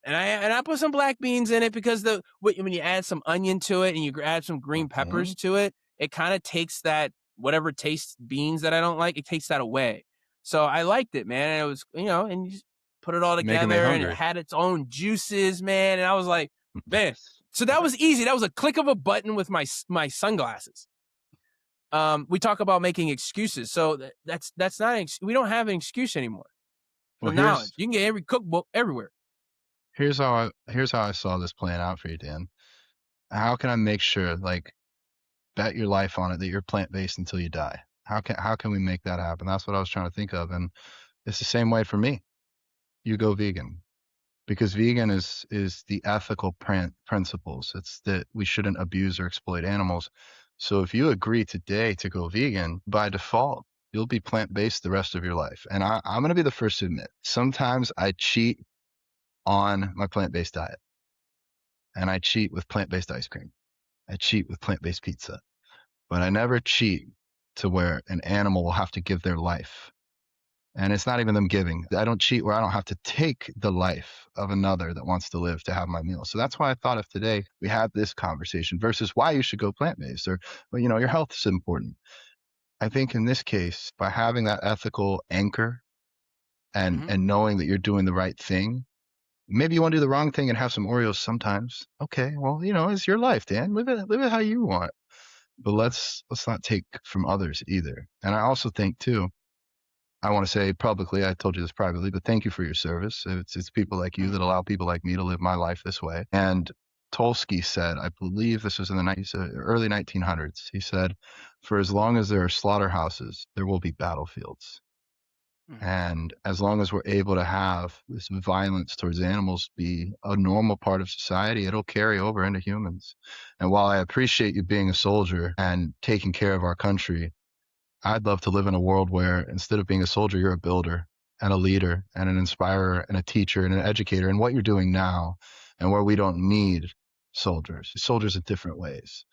And I put some black beans in it because when you add some onion to it and you add some green peppers to it, it kind of takes that whatever taste beans that I don't like, it takes that away. So I liked it, man. And it was, and you just put it all Making me together and it hungry. had its own juices, man. And I was like, man, so that was easy. That was a click of a button with my sunglasses. We talk about making excuses. So that's not we don't have an excuse anymore for Well, knowledge. You can get every cookbook everywhere. here's how I saw this playing out for you, Dan. How can I make sure, like, bet your life on it that you're plant-based until you die? How can we make that happen? That's what I was trying to think of, and it's the same way for me. You go vegan because vegan is the ethical principles. It's that we shouldn't abuse or exploit animals. So if you agree today to go vegan, by default, you'll be plant-based the rest of your life. And I'm going to be the first to admit, sometimes I cheat on my plant-based diet, and I cheat with plant-based ice cream. I cheat with plant-based pizza, but I never cheat to where an animal will have to give their life. And it's not even them giving. I don't cheat where I don't have to take the life of another that wants to live to have my meal. So that's why I thought if today we had this conversation versus why you should go plant-based or, well, your health is important. I think in this case, by having that ethical anchor and knowing that you're doing the right thing, maybe you want to do the wrong thing and have some Oreos sometimes. Okay, well, it's your life, Dan. Live it how you want. But let's not take from others either. And I also think too, I want to say publicly, I told you this privately, but thank you for your service. It's people like you that allow people like me to live my life this way. And Tolsky said, I believe this was in the early 1900s. He said, for as long as there are slaughterhouses, there will be battlefields. And as long as we're able to have this violence towards animals be a normal part of society, it'll carry over into humans. And while I appreciate you being a soldier and taking care of our country, I'd love to live in a world where instead of being a soldier, you're a builder and a leader and an inspirer and a teacher and an educator, and what you're doing now, and where we don't need soldiers in different ways.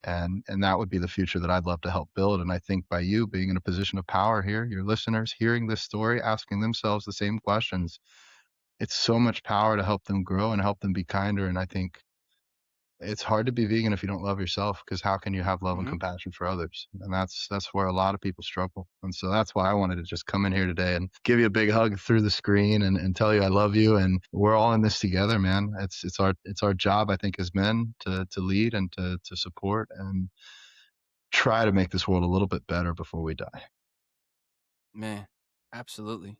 And that would be the future that I'd love to help build. And I think by you being in a position of power here, your listeners hearing this story, asking themselves the same questions, it's so much power to help them grow and help them be kinder. And I think it's hard to be vegan if you don't love yourself, because how can you have love and compassion for others? And that's where a lot of people struggle. And so that's why I wanted to just come in here today and give you a big hug through the screen and tell you I love you, and we're all in this together, man. It's our job, I think, as men to lead and to support and try to make this world a little bit better before we die. Man, absolutely.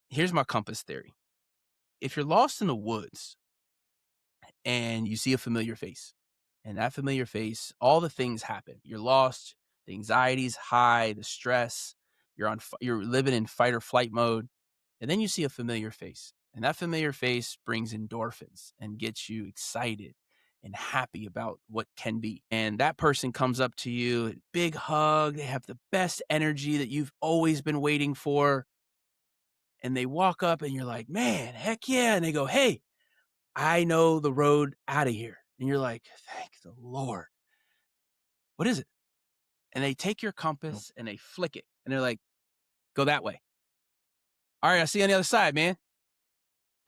Here's my compass theory. If you're lost in the woods and you see a familiar face, and that familiar face, all the things happen. You're lost, the anxiety's high, the stress, you're living in fight or flight mode, and then you see a familiar face. And that familiar face brings endorphins and gets you excited. and happy about what can be. And that person comes up to you, big hug, they have the best energy that you've always been waiting for. And they walk up and you're like, man, heck yeah. And they go, hey, I know the road out of here. And you're like, thank the Lord. What is it? And they take your compass and they flick it. And they're like, go that way. All right, I'll see you on the other side, man.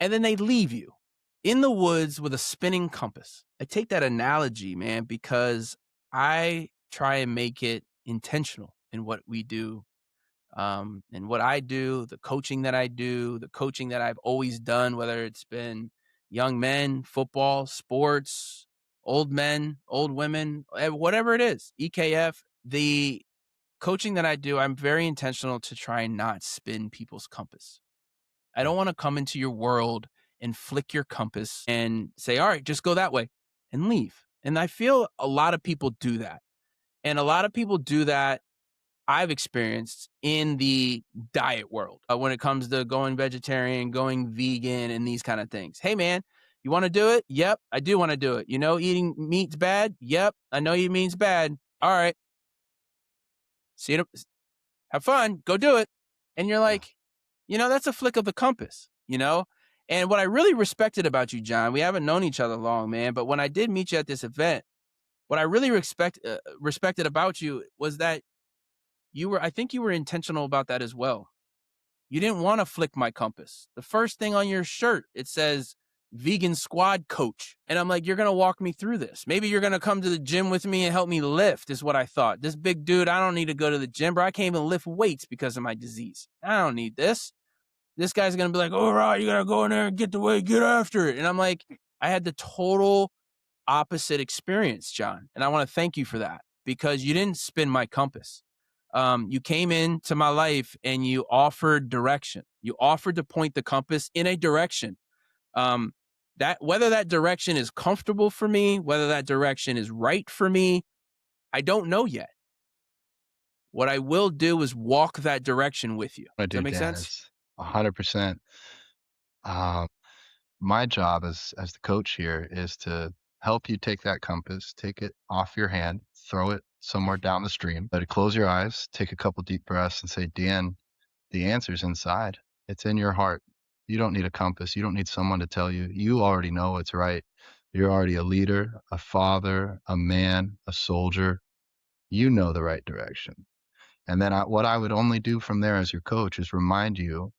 And then they leave you in the woods with a spinning compass. I take that analogy, man, because I try and make it intentional in what we do, and what I do, the coaching that I do, the coaching that I've always done, whether it's been young men, football, sports, old men, old women, whatever it is, EKF, the coaching that I do, I'm very intentional to try and not spin people's compass. I don't want to come into your world and flick your compass and say, all right, just go that way and leave. And I feel a lot of people do that. And a lot of people do that I've experienced in the diet world when it comes to going vegetarian, going vegan, and these kind of things. Hey, man, you want to do it? Yep, I do want to do it. You know, eating meat's bad? Yep, I know eating meat's bad. All right. See you. Have fun. Go do it. And you're like, that's a flick of the compass, And what I really respected about you, John, we haven't known each other long, man, but when I did meet you at this event, what I really respected about you was that I think you were intentional about that as well. You didn't want to flick my compass. The first thing on your shirt, it says vegan squad coach. And I'm like, you're going to walk me through this. Maybe you're going to come to the gym with me and help me lift is what I thought. This big dude, I don't need to go to the gym, bro. I can't even lift weights because of my disease. I don't need this. This guy's going to be like, all right, you got to go in there and get the weight, get after it. And I'm like, I had the total opposite experience, John. And I want to thank you for that because you didn't spin my compass. You came into my life and you offered direction. You offered to point the compass in a direction. That whether that direction is comfortable for me, whether that direction is right for me, I don't know yet. What I will do is walk that direction with you. Does that make sense? 100%. My job as the coach here is to help you take that compass, take it off your hand, throw it somewhere down the stream, let it close your eyes, take a couple deep breaths and say, Dan, the answer's inside. It's in your heart. You don't need a compass. You don't need someone to tell you. You already know it's right. You're already a leader, a father, a man, a soldier. You know the right direction. And then what I would only do from there as your coach is remind you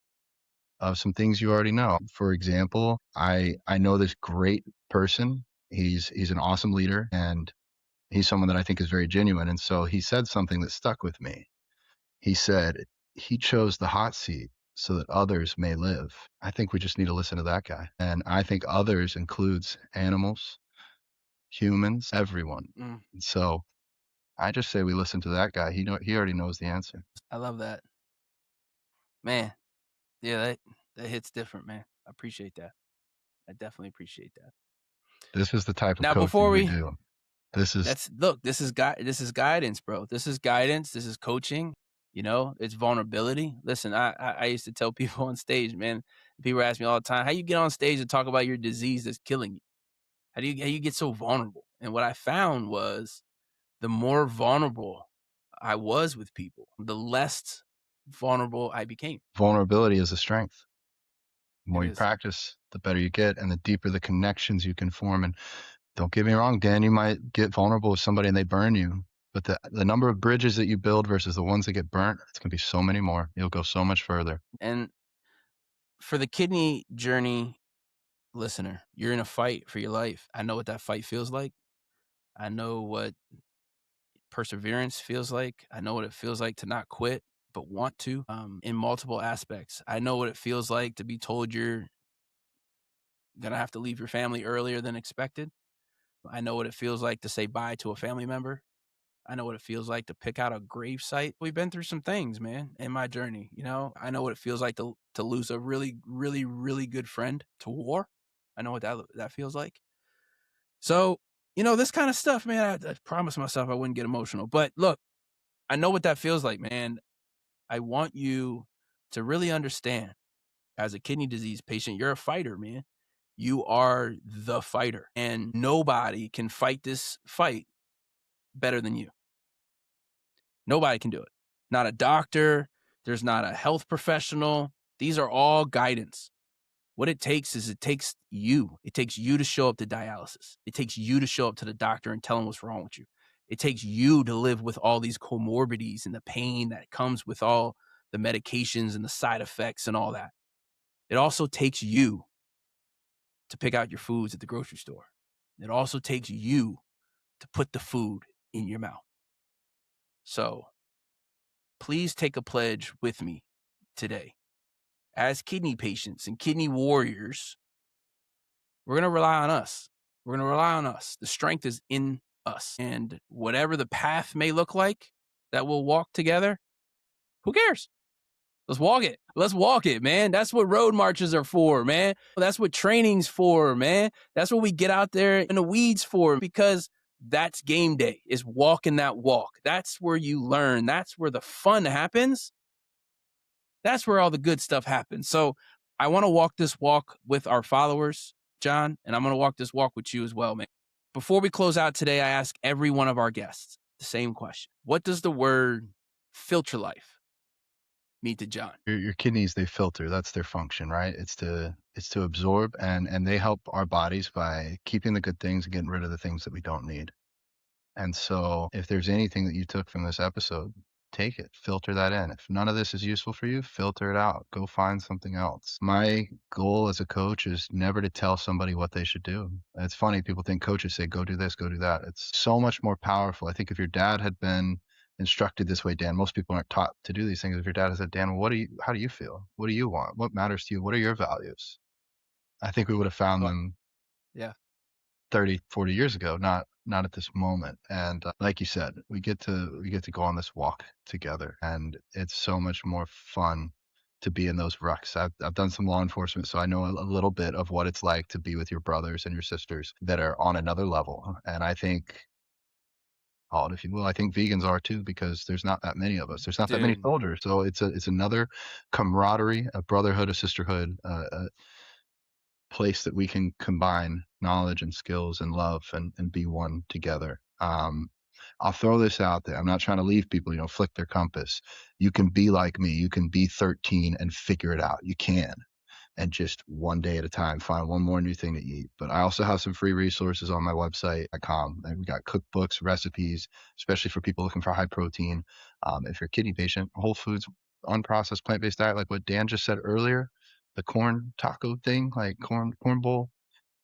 of some things you already know. For example, I know this great person. He's an awesome leader and he's someone that I think is very genuine. And so he said something that stuck with me. He said he chose the hot seat so that others may live. I think we just need to listen to that guy. And I think others includes animals, humans, everyone. So I just say we listen to that guy. He already knows the answer. I love that. Man, yeah, that hits different, man. I appreciate that. I definitely appreciate that. This is the type of Now, coaching before we do. This is guidance, bro. This is guidance. This is coaching. It's vulnerability. Listen, I used to tell people on stage, man. People ask me all the time, how you get on stage and talk about your disease that's killing you? How you get so vulnerable? And what I found was the more vulnerable I was with people, the less vulnerable I became. Vulnerability is a strength. The more you is. practice, the better you get and the deeper the connections you can form. And don't get me wrong, Dan, you might get vulnerable with somebody and they burn you. But the number of bridges that you build versus the ones that get burnt, it's going to be so many more. You'll go so much further. And for the kidney journey listener, you're in a fight for your life. I know what that fight feels like. I know what perseverance feels like. I know what it feels like to not quit, but want to, in multiple aspects. I know what it feels like to be told you're going to have to leave your family earlier than expected. I know what it feels like to say bye to a family member. I know what it feels like to pick out a grave site. We've been through some things, man, in my journey. I know what it feels like to lose a really, really, really good friend to war. I know what that feels like. So, this kind of stuff, man, I promised myself I wouldn't get emotional. But look, I know what that feels like, man. I want you to really understand, as a kidney disease patient, you're a fighter, man. You are the fighter, and nobody can fight this fight better than you. Nobody can do it. Not a doctor. There's not a health professional. These are all guidance. What it takes is it takes you. It takes you to show up to dialysis. It takes you to show up to the doctor and tell him what's wrong with you. It takes you to live with all these comorbidities and the pain that comes with all the medications and the side effects and all that. It also takes you to pick out your foods at the grocery store. It also takes you to put the food in your mouth. So please take a pledge with me today. As kidney patients and kidney warriors, we're going to rely on us. We're going to rely on us. The strength is in us. And whatever the path may look like that we'll walk together, who cares? Let's walk it. Let's walk it, man. That's what road marches are for, man. That's what training's for, man. That's what we get out there in the weeds for, because that's game day, is walking that walk. That's where you learn. That's where the fun happens. That's where all the good stuff happens. So I want to walk this walk with our followers, John, and I'm going to walk this walk with you as well, man. Before we close out today, I ask every one of our guests the same question. What does the word FilterLIFE mean to John? Your kidneys, they filter. That's their function, right? It's to absorb, and they help our bodies by keeping the good things and getting rid of the things that we don't need. And so if there's anything that you took from this episode, take it, filter that in. If none of this is useful for you, filter it out. Go find something else. My goal as a coach is never to tell somebody what they should do. It's funny, people think coaches say, go do this, go do that. It's so much more powerful. I think if your dad had been instructed this way, Dan, most people aren't taught to do these things. If your dad had said, Dan, how do you feel? What do you want? What matters to you? What are your values? I think we would have found them Yeah. 30, 40 years ago, not at this moment. And like you said, we get to go on this walk together, and it's so much more fun to be in those rucks. I've done some law enforcement, so I know a little bit of what it's like to be with your brothers and your sisters that are on another level. And I think, call it if you will, I think vegans are too, because there's not that many of us. There's not that many soldiers. So it's another camaraderie, a brotherhood, a sisterhood, place that we can combine knowledge and skills and love and be one together. I'll throw this out there. I'm not trying to leave people, flick their compass. You can be like me. You can be 13 and figure it out. You can. And just one day at a time, find one more new thing to eat. But I also have some free resources on my website.com. And we got cookbooks, recipes, especially for people looking for high protein. If you're a kidney patient, whole foods, unprocessed plant-based diet, like what Dan just said earlier, the corn taco thing, like corn bowl,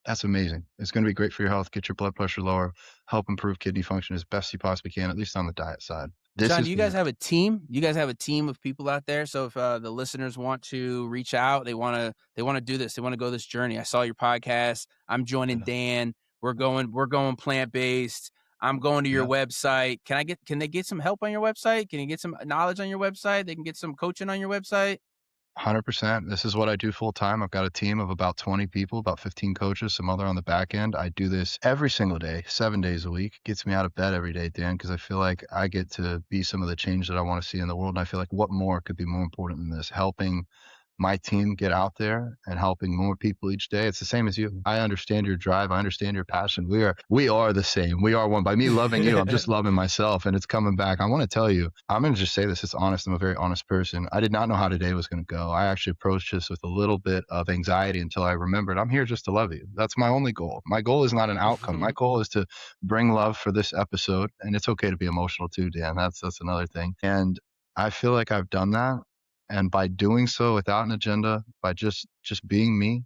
that's amazing. It's going to be great for your health, get your blood pressure lower, help improve kidney function as best you possibly can, at least on the diet side. John, do you guys have a team? You guys have a team of people out there. So if the listeners want to reach out, they want to do this, they want to go this journey. I saw your podcast. I'm joining Dan. We're going plant-based. I'm going to your website. Can they get some help on your website? Can you get some knowledge on your website? They can get some coaching on your website? 100%. This is what I do full time. I've got a team of about 20 people, about 15 coaches, some other on the back end. I do this every single day, 7 days a week. It gets me out of bed every day, Dan, because I feel like I get to be some of the change that I want to see in the world. And I feel like what more could be more important than this? Helping my team get out there and helping more people each day. It's the same as you. I understand your drive. I understand your passion. We are the same. We are one. By me loving you, I'm just loving myself, and it's coming back. I want to tell you, I'm going to just say this. It's honest. I'm a very honest person. I did not know how today was going to go. I actually approached this with a little bit of anxiety until I remembered I'm here just to love you. That's my only goal. My goal is not an outcome. My goal is to bring love for this episode. And it's okay to be emotional too, Dan. That's another thing. And I feel like I've done that. And by doing so without an agenda, by just being me,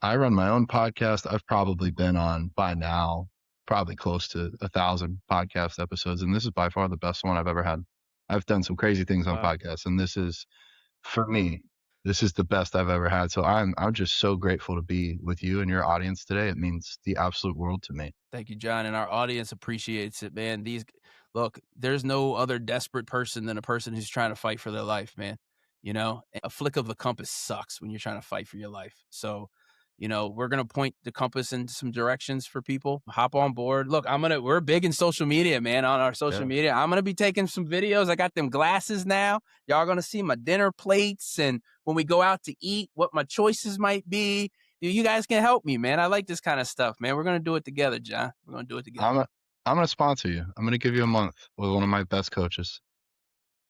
I run my own podcast. I've probably been on by now, probably close to 1,000 podcast episodes. And this is by far the best one I've ever had. I've done some crazy things on podcasts, and this is, for me, this is the best I've ever had. So I'm just so grateful to be with you and your audience today. It means the absolute world to me. Thank you, John. And our audience appreciates it, man. Look, there's no other desperate person than a person who's trying to fight for their life, man. A flick of the compass sucks when you're trying to fight for your life. So, we're going to point the compass in some directions for people. Hop on board. Look, we're big in social media, man, on our social media. I'm going to be taking some videos. I got them glasses now. Y'all going to see my dinner plates, and when we go out to eat, what my choices might be. you guys can help me, man. I like this kind of stuff, man. We're gonna do it together, John. We're gonna do it together. I'm a, I'm gonna sponsor you. I'm gonna give you a month with one of my best coaches,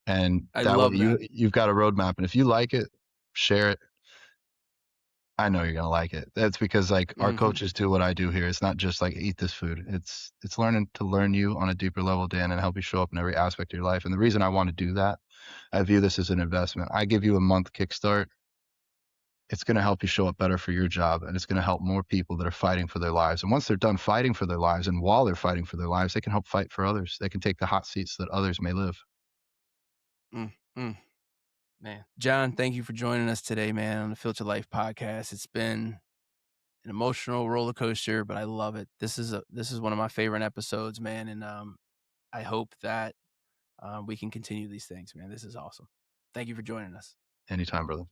and I that way love that. you've got a roadmap. And if you like it, share it. I know you're gonna like it. That's because like our Hmm. coaches do what I do here. It's not just like eat this food. It's learning to learn you on a deeper level, Dan, and help you show up in every aspect of your life. And the reason I want to do that, I view this as an investment. I give you a month kickstart. It's going to help you show up better for your job, and it's going to help more people that are fighting for their lives. And once they're done fighting for their lives, and while they're fighting for their lives, they can help fight for others. They can take the hot seats that others may live. Mm, mm, man, John, thank you for joining us today, man, on the Filter Life podcast. It's been an emotional roller coaster, but I love it. This is one of my favorite episodes, man, and I hope that we can continue these things, man. This is awesome. Thank you for joining us. Anytime, brother.